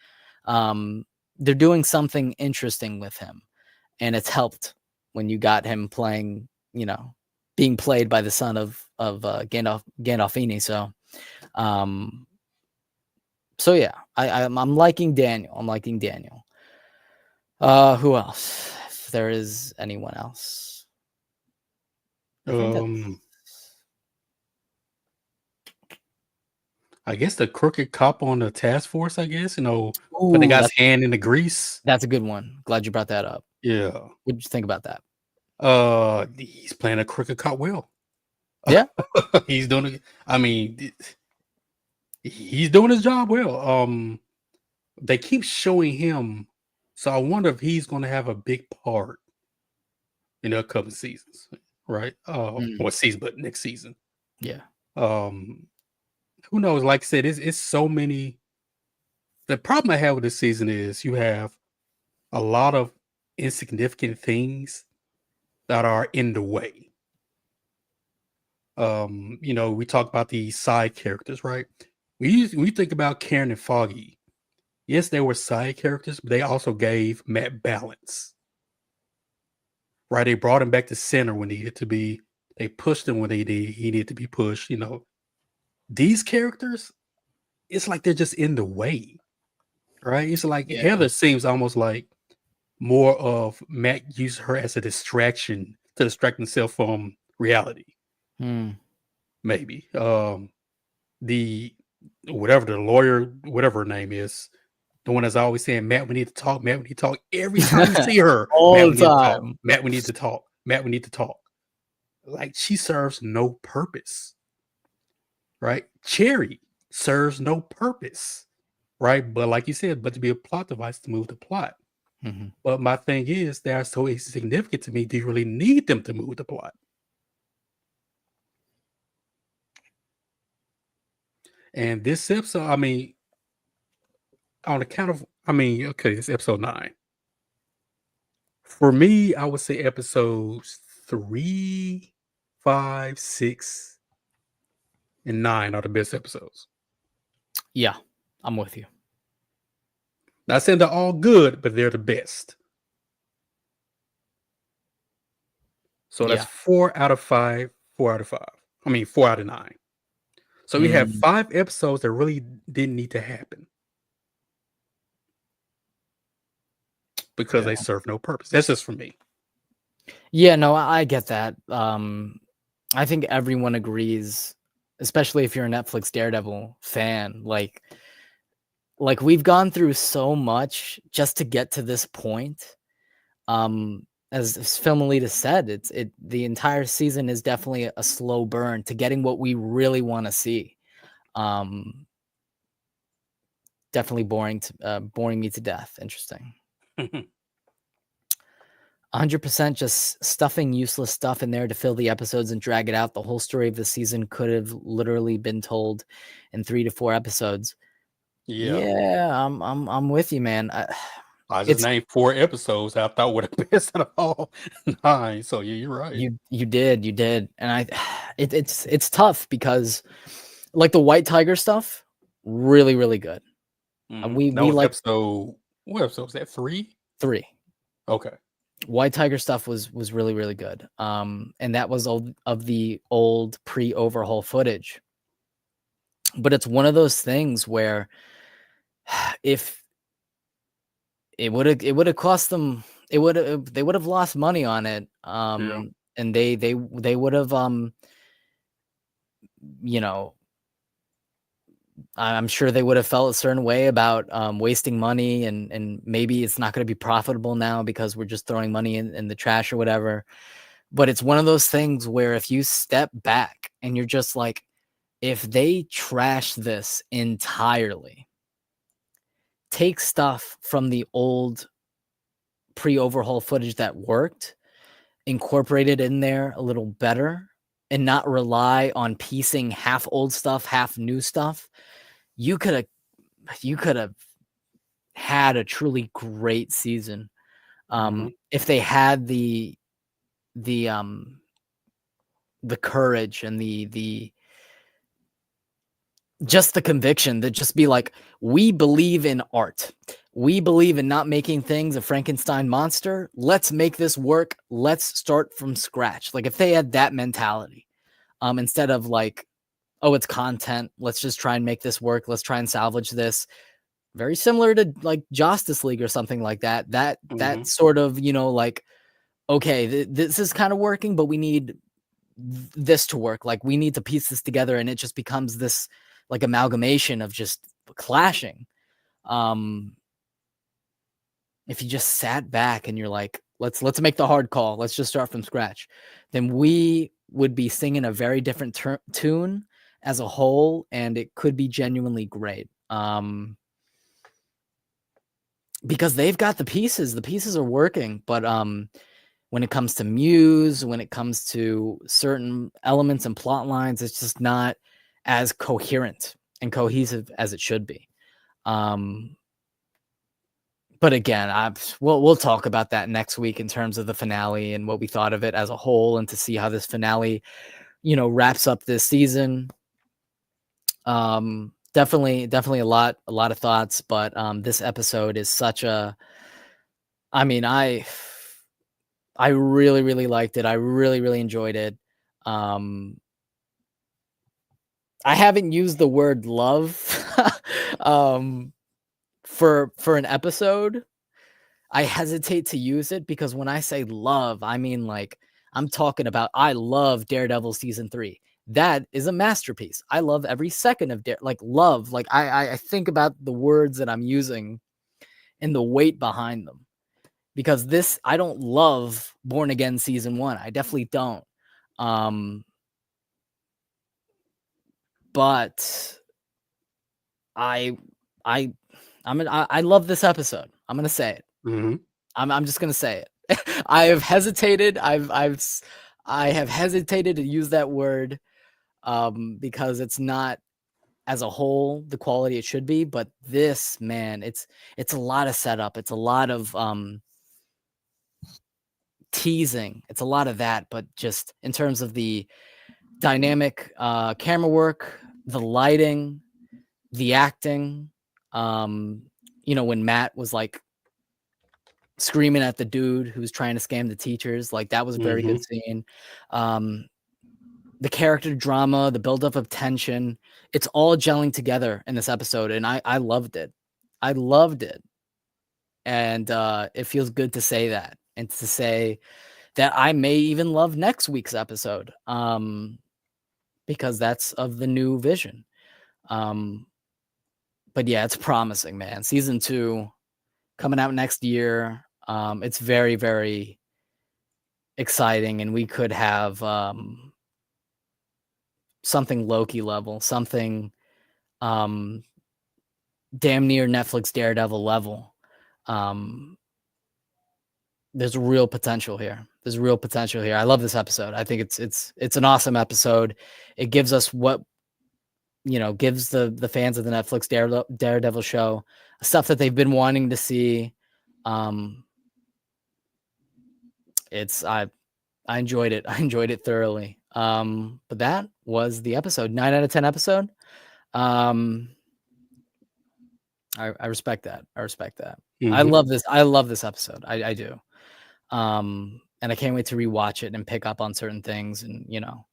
They're doing something interesting with him, and it's helped when you got him playing, being played by the son of Gandolfini. So yeah, I'm liking Daniel. Who else? If there is anyone else. I guess the crooked cop on the task force, I guess, Ooh, put the guy's hand in the grease. That's a good one. Glad you brought that up. Yeah. What did you think about that? He's playing a crooked cop well. Yeah. He's doing it. I mean, he's doing his job well. They keep showing him, so I wonder if he's going to have a big part in the upcoming seasons, right? What season, but next season. Yeah. Who knows? Like I said, it's so many. The problem I have with this season is you have a lot of insignificant things that are in the way. We talk about these side characters, right? We think about Karen and Foggy. yes, they were side characters, but they also gave Matt balance. Right? They brought him back to center when he needed to be. They pushed him when he needed to be pushed. You know, these characters, it's like they're just in the way. Right? It's like Heather seems almost like more of Matt used her as a distraction to distract himself from reality. Maybe. The whatever the lawyer, whatever her name is, the one that's always saying, Matt, we need to talk. Matt, we need to talk. Every time you see her, All Matt, the we need to talk. time. Matt, we need to talk. Matt, we need to talk. Like she serves no purpose. Right? Cherry serves no purpose. Right? But like you said, but to be a plot device to move the plot. But my thing is, they are so insignificant to me. Do you really need them to move the plot? And this episode, I mean, on account of, I mean, okay, it's episode 9. For me, I would say episodes 3, 5, 6, and 9 are the best episodes. Yeah, I'm with you. Not saying they're all good, but they're the best. So that's 4 out of 5, 4 out of 5. I mean, 4 out of 9. So we have 5 episodes that really didn't need to happen because they serve no purpose. That's just for me. Yeah, no, I get that. I think everyone agrees, especially if you're a Netflix Daredevil fan. Like we've gone through so much just to get to this point. As Film Elite has said, the entire season is definitely a slow burn to getting what we really want to see. Definitely boring me to death. Interesting. 100% just stuffing useless stuff in there to fill the episodes and drag it out. The whole story of the season could have literally been told in 3 to 4 episodes. Yeah, I'm with you, man. I just named 4 episodes I thought were the best out of all 9. So yeah, you're right. You did, and it's tough because like the White Tiger stuff, really really good. We like episode. What episode was that? 3. 3. Okay. White Tiger stuff was really really good. And that was all of the old pre-overhaul footage. But it's one of those things where if it would have cost them, they would have lost money on it. And they would have you know, I'm sure they would have felt a certain way about wasting money and maybe it's not going to be profitable now because we're just throwing money in the trash or whatever. But it's one of those things where if you step back and you're just like, if they trash this entirely, take stuff from the old pre-overhaul footage that worked, incorporate it in there a little better, and not rely on piecing half old stuff, half new stuff, you could have had a truly great season. If they had the courage and the just the conviction to just be like, we believe in art. We believe in not making things a Frankenstein monster. Let's make this work. Let's start from scratch. Like if they had that mentality, instead of like, oh, it's content. Let's just try and make this work. Let's try and salvage this. Very similar to like Justice League or something like that. That sort of, you know, like, okay, this is kind of working, but we need this to work. Like we need to piece this together, and it just becomes this like amalgamation of just clashing. If you just sat back and you're like, let's make the hard call. Let's just start from scratch. Then we would be singing a very different tune as a whole, and it could be genuinely great. Because they've got the pieces are working, but when it comes to Muse, when it comes to certain elements and plot lines, it's just not as coherent and cohesive as it should be. But again, we'll talk about that next week in terms of the finale and what we thought of it as a whole, and to see how this finale, you know, wraps up this season. definitely a lot of thoughts, but this episode is such a, I mean, I really liked it. I really enjoyed it. I haven't used the word love for an episode. I hesitate to use it because when I say love, I mean like I'm talking about I love Daredevil season 3. That is a masterpiece. I love every second of love. Like I think about the words that I'm using and the weight behind them. Because this, I don't love Born Again season 1. I definitely don't. But I love this episode. I'm gonna say it. Mm-hmm. I'm just gonna say it. I have hesitated. I have hesitated to use that word because it's not as a whole the quality it should be. But this, man, it's a lot of setup. It's a lot of teasing. It's a lot of that. But just in terms of the dynamic camera work, the lighting, the acting, you know, when Matt was like screaming at the dude who was trying to scam the teachers, like that was a very good scene. The character drama, the buildup of tension, it's all gelling together in this episode, and I loved it. I loved it, and it feels good to say that, and to say that I may even love next week's episode, because that's of the new vision. But yeah, it's promising, man. Season 2 coming out next year. It's very exciting, and we could have something Loki level, something damn near Netflix Daredevil level. There's real potential here. I love this episode. I think it's an awesome episode. It gives us what, you know, gives the fans of the Netflix Daredevil show stuff that they've been wanting to see. I enjoyed it. I enjoyed it thoroughly. But that was the episode. 9 out of 10 episode. I respect that. Mm-hmm. I love this episode. I do. And I can't wait to rewatch it and pick up on certain things, and, you know,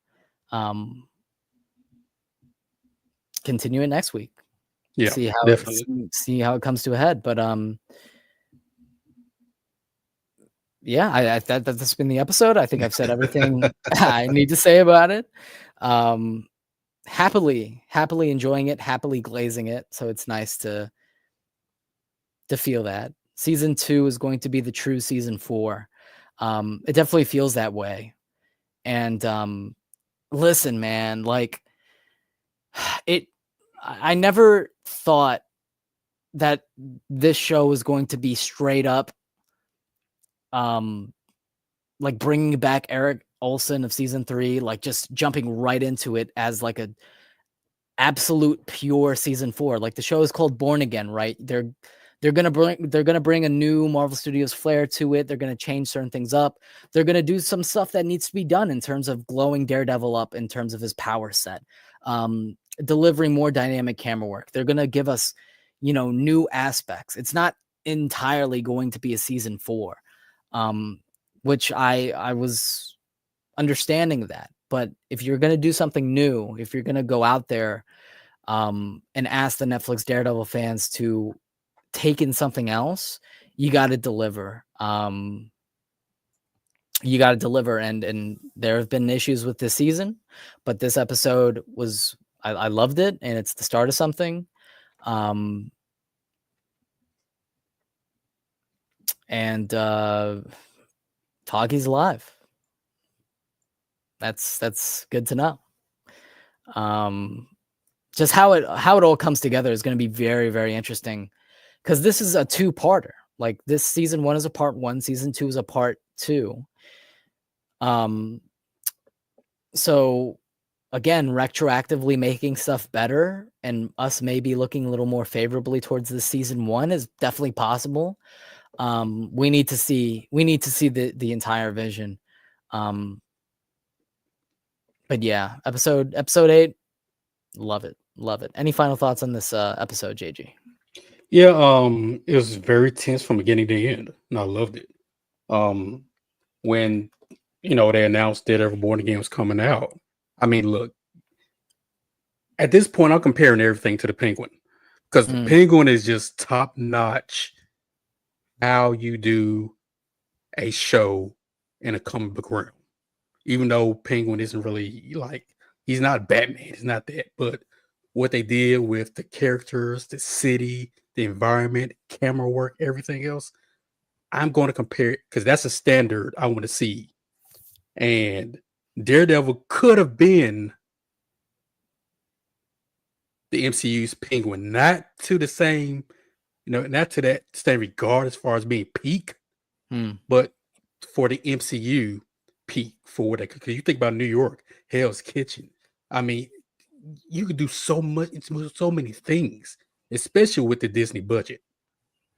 continue it next week. Yeah, see how it comes to a head. But yeah, that's been the episode. I think I've said everything I need to say about it. Happily enjoying it, happily glazing it. So it's nice to feel that season 2 is going to be the true season 4. It definitely feels that way. And listen, man, like I never thought that this show was going to be straight up like bringing back Eric Olsen of season 3, like just jumping right into it as like a absolute pure season 4. Like the show is called Born Again, right? They're gonna bring a new Marvel Studios flair to it. They're gonna change certain things up. They're gonna do some stuff that needs to be done in terms of glowing Daredevil up in terms of his power set, delivering more dynamic camera work. They're gonna give us, you know, new aspects. It's not entirely going to be a season 4, which I was understanding that. But if you're gonna do something new, if you're gonna go out there and ask the Netflix Daredevil fans to take in something else, you got to deliver. And there have been issues with this season, but this episode was, I loved it, and it's the start of something. And Toggy's alive. That's good to know. Just how it all comes together is going to be very interesting, because this is a 2-parter. Like this season 1 is a part 1, season 2 is a part 2. So again, retroactively making stuff better and us maybe looking a little more favorably towards the season 1 is definitely possible. We need to see the entire vision. But yeah, episode 8, love it. Love it. Any final thoughts on this episode, JG? Yeah, it was very tense from beginning to end, and I loved it. When they announced Daredevil Born Again was coming out. I mean, look, at this point, I'm comparing everything to the Penguin because the Penguin is just top notch. How you do a show in a comic book realm, even though Penguin isn't really he's not Batman, he's not that, but what they did with the characters, the city, the environment, camera work, everything else, I'm going to compare it because that's a standard I want to see. And Daredevil could have been the MCU's Penguin, not to the same, not to that same regard as far as being peak, but for the MCU peak for what because you think about New York, Hell's Kitchen. I mean, you could do so much, so many things, especially with the Disney budget.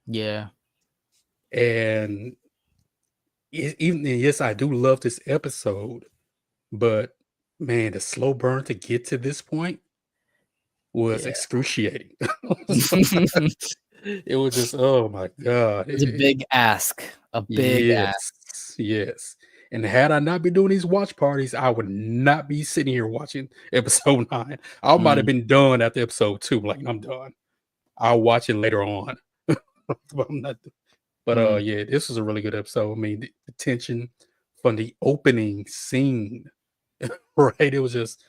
Yeah. And yes, I do love this episode, but man, the slow burn to get to this point was excruciating. It was just, oh my God. It was a big ask. A big ask. Yes. And had I not been doing these watch parties, I would not be sitting here watching episode 9. I might have been done after episode 2. Like, I'm done. I'll watch it later on. But I'm not. But yeah, this was a really good episode. I mean, the tension from the opening scene, right? It was just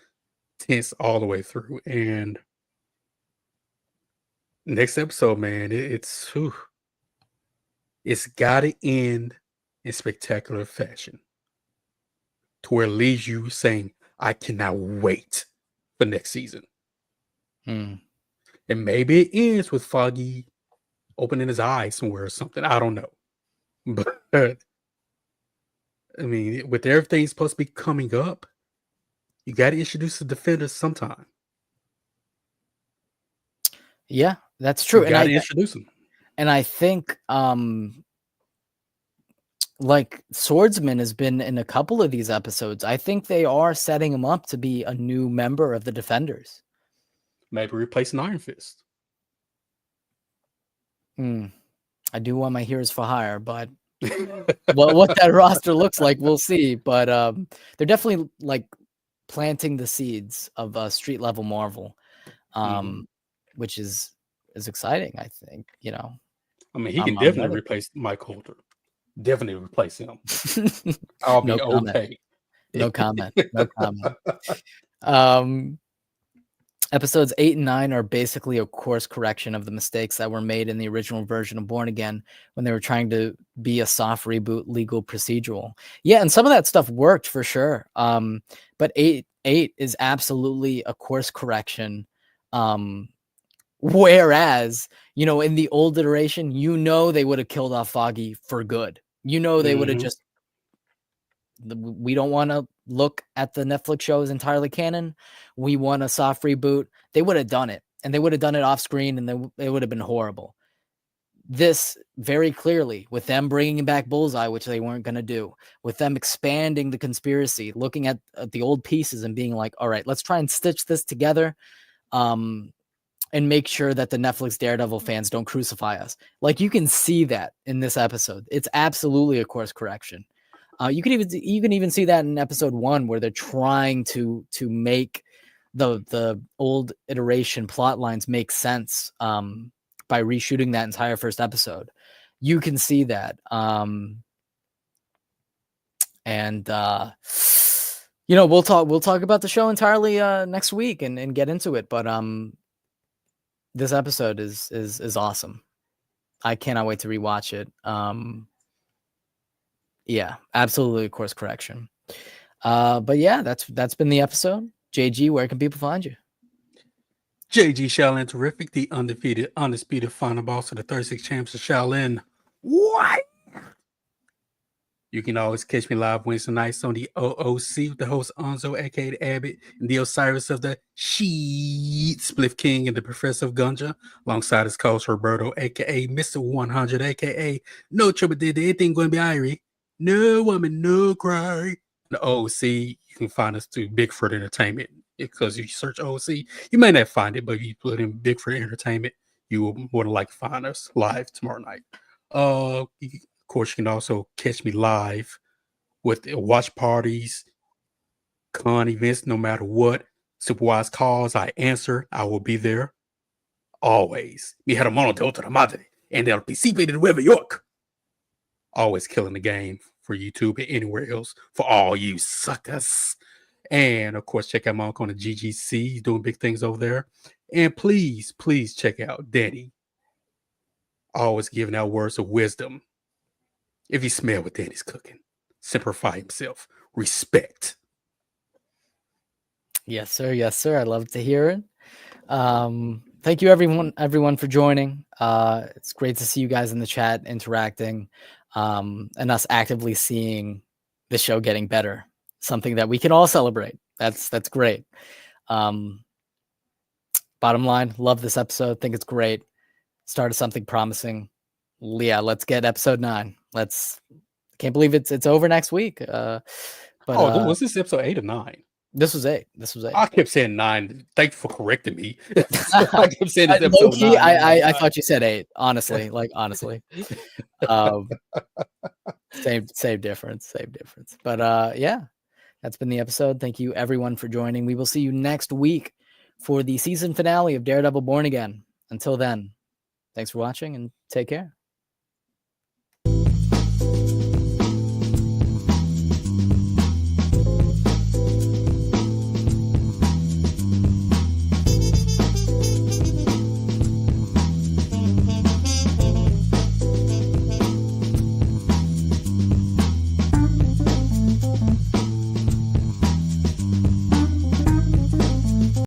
tense all the way through. And next episode, man, it's got to end in spectacular fashion to where it leaves you saying, I cannot wait for next season. And maybe it ends with Foggy opening his eyes somewhere or something. I don't know. But I mean, with everything supposed to be coming up, you got to introduce the Defenders sometime. Yeah, that's true. You got to introduce them. And I think Swordsman has been in a couple of these episodes. I think they are setting him up to be a new member of the Defenders. Maybe replacing Iron Fist. I do want my Heroes for Hire, but what that roster looks like, we'll see. But they're definitely planting the seeds of street level Marvel, which is exciting. I think I mean, he can definitely replace Mike Holder. Definitely replace him. I'll be okay. No comment. No comment. Episodes 8 and 9 are basically a course correction of the mistakes that were made in the original version of Born Again when they were trying to be a soft reboot legal procedural. Yeah, and some of that stuff worked for sure. But 8 is absolutely a course correction. Whereas, in the old iteration, they would have killed off Foggy for good. They would have just, we don't want to look at the Netflix show as entirely canon. We want a soft reboot. They would have done it, and they would have done it off screen, and it would have been horrible. This very clearly, with them bringing back Bullseye, which they weren't going to do, with them expanding the conspiracy, looking at the old pieces and being like, all right, let's try and stitch this together. And make sure that the Netflix Daredevil fans don't crucify us. You can see that in this episode. It's absolutely a course correction. You can even see that in episode 1 where they're trying to make the old iteration plot lines make sense by reshooting that entire first episode. You can see that. We'll talk about the show entirely next week and get into it. But this episode is awesome. I cannot wait to rewatch it. Yeah, absolutely, of course, correction. But yeah, that's been the episode. JG, where can people find you? JG Shaolin Terrific, the undisputed final boss of the 36 champs of Shaolin. What? You can always catch me live Wednesday nights on the OOC with the host Anzo, aka Abbott, and the Osiris of the Sheet, Spliff King, and the Professor of Gunja, alongside his co-host Roberto, aka Mr. 100, aka No Trouble Did Anything Gonna Be Irie, No Woman, No Cry. The OOC, you can find us through Bigfoot Entertainment. because you search OC, you may not find it, but if you put in Bigfoot Entertainment, you will more than likely find us live tomorrow night. Of course, you can also catch me live with watch parties, con events, no matter what. Supervised calls, I answer. I will be there always. Mi hermano de otra madre and el príncipe de Nueva York. Always killing the game for YouTube and anywhere else for all you suckers. And of course, check out my uncle on the GGC. He's doing big things over there. And please, please check out Danny. Always giving out words of wisdom. If you smell what Danny's cooking, simplify himself. Respect. Yes, sir. Yes, sir. I love to hear it. Thank you, everyone for joining. It's great to see you guys in the chat interacting, and us actively seeing the show getting better. Something that we can all celebrate. That's great. Bottom line, love this episode. Think it's great. Started something promising. Yeah, let's get episode 9. Can't believe it's over next week. But was this episode 8 or 9? This was 8. I kept saying 9. Thank you for correcting me. I kept saying this episode 9. I thought you said 8. Honestly, honestly. Same difference. But yeah, that's been the episode. Thank you everyone for joining. We will see you next week for the season finale of Daredevil Born Again. Until then, thanks for watching and take care.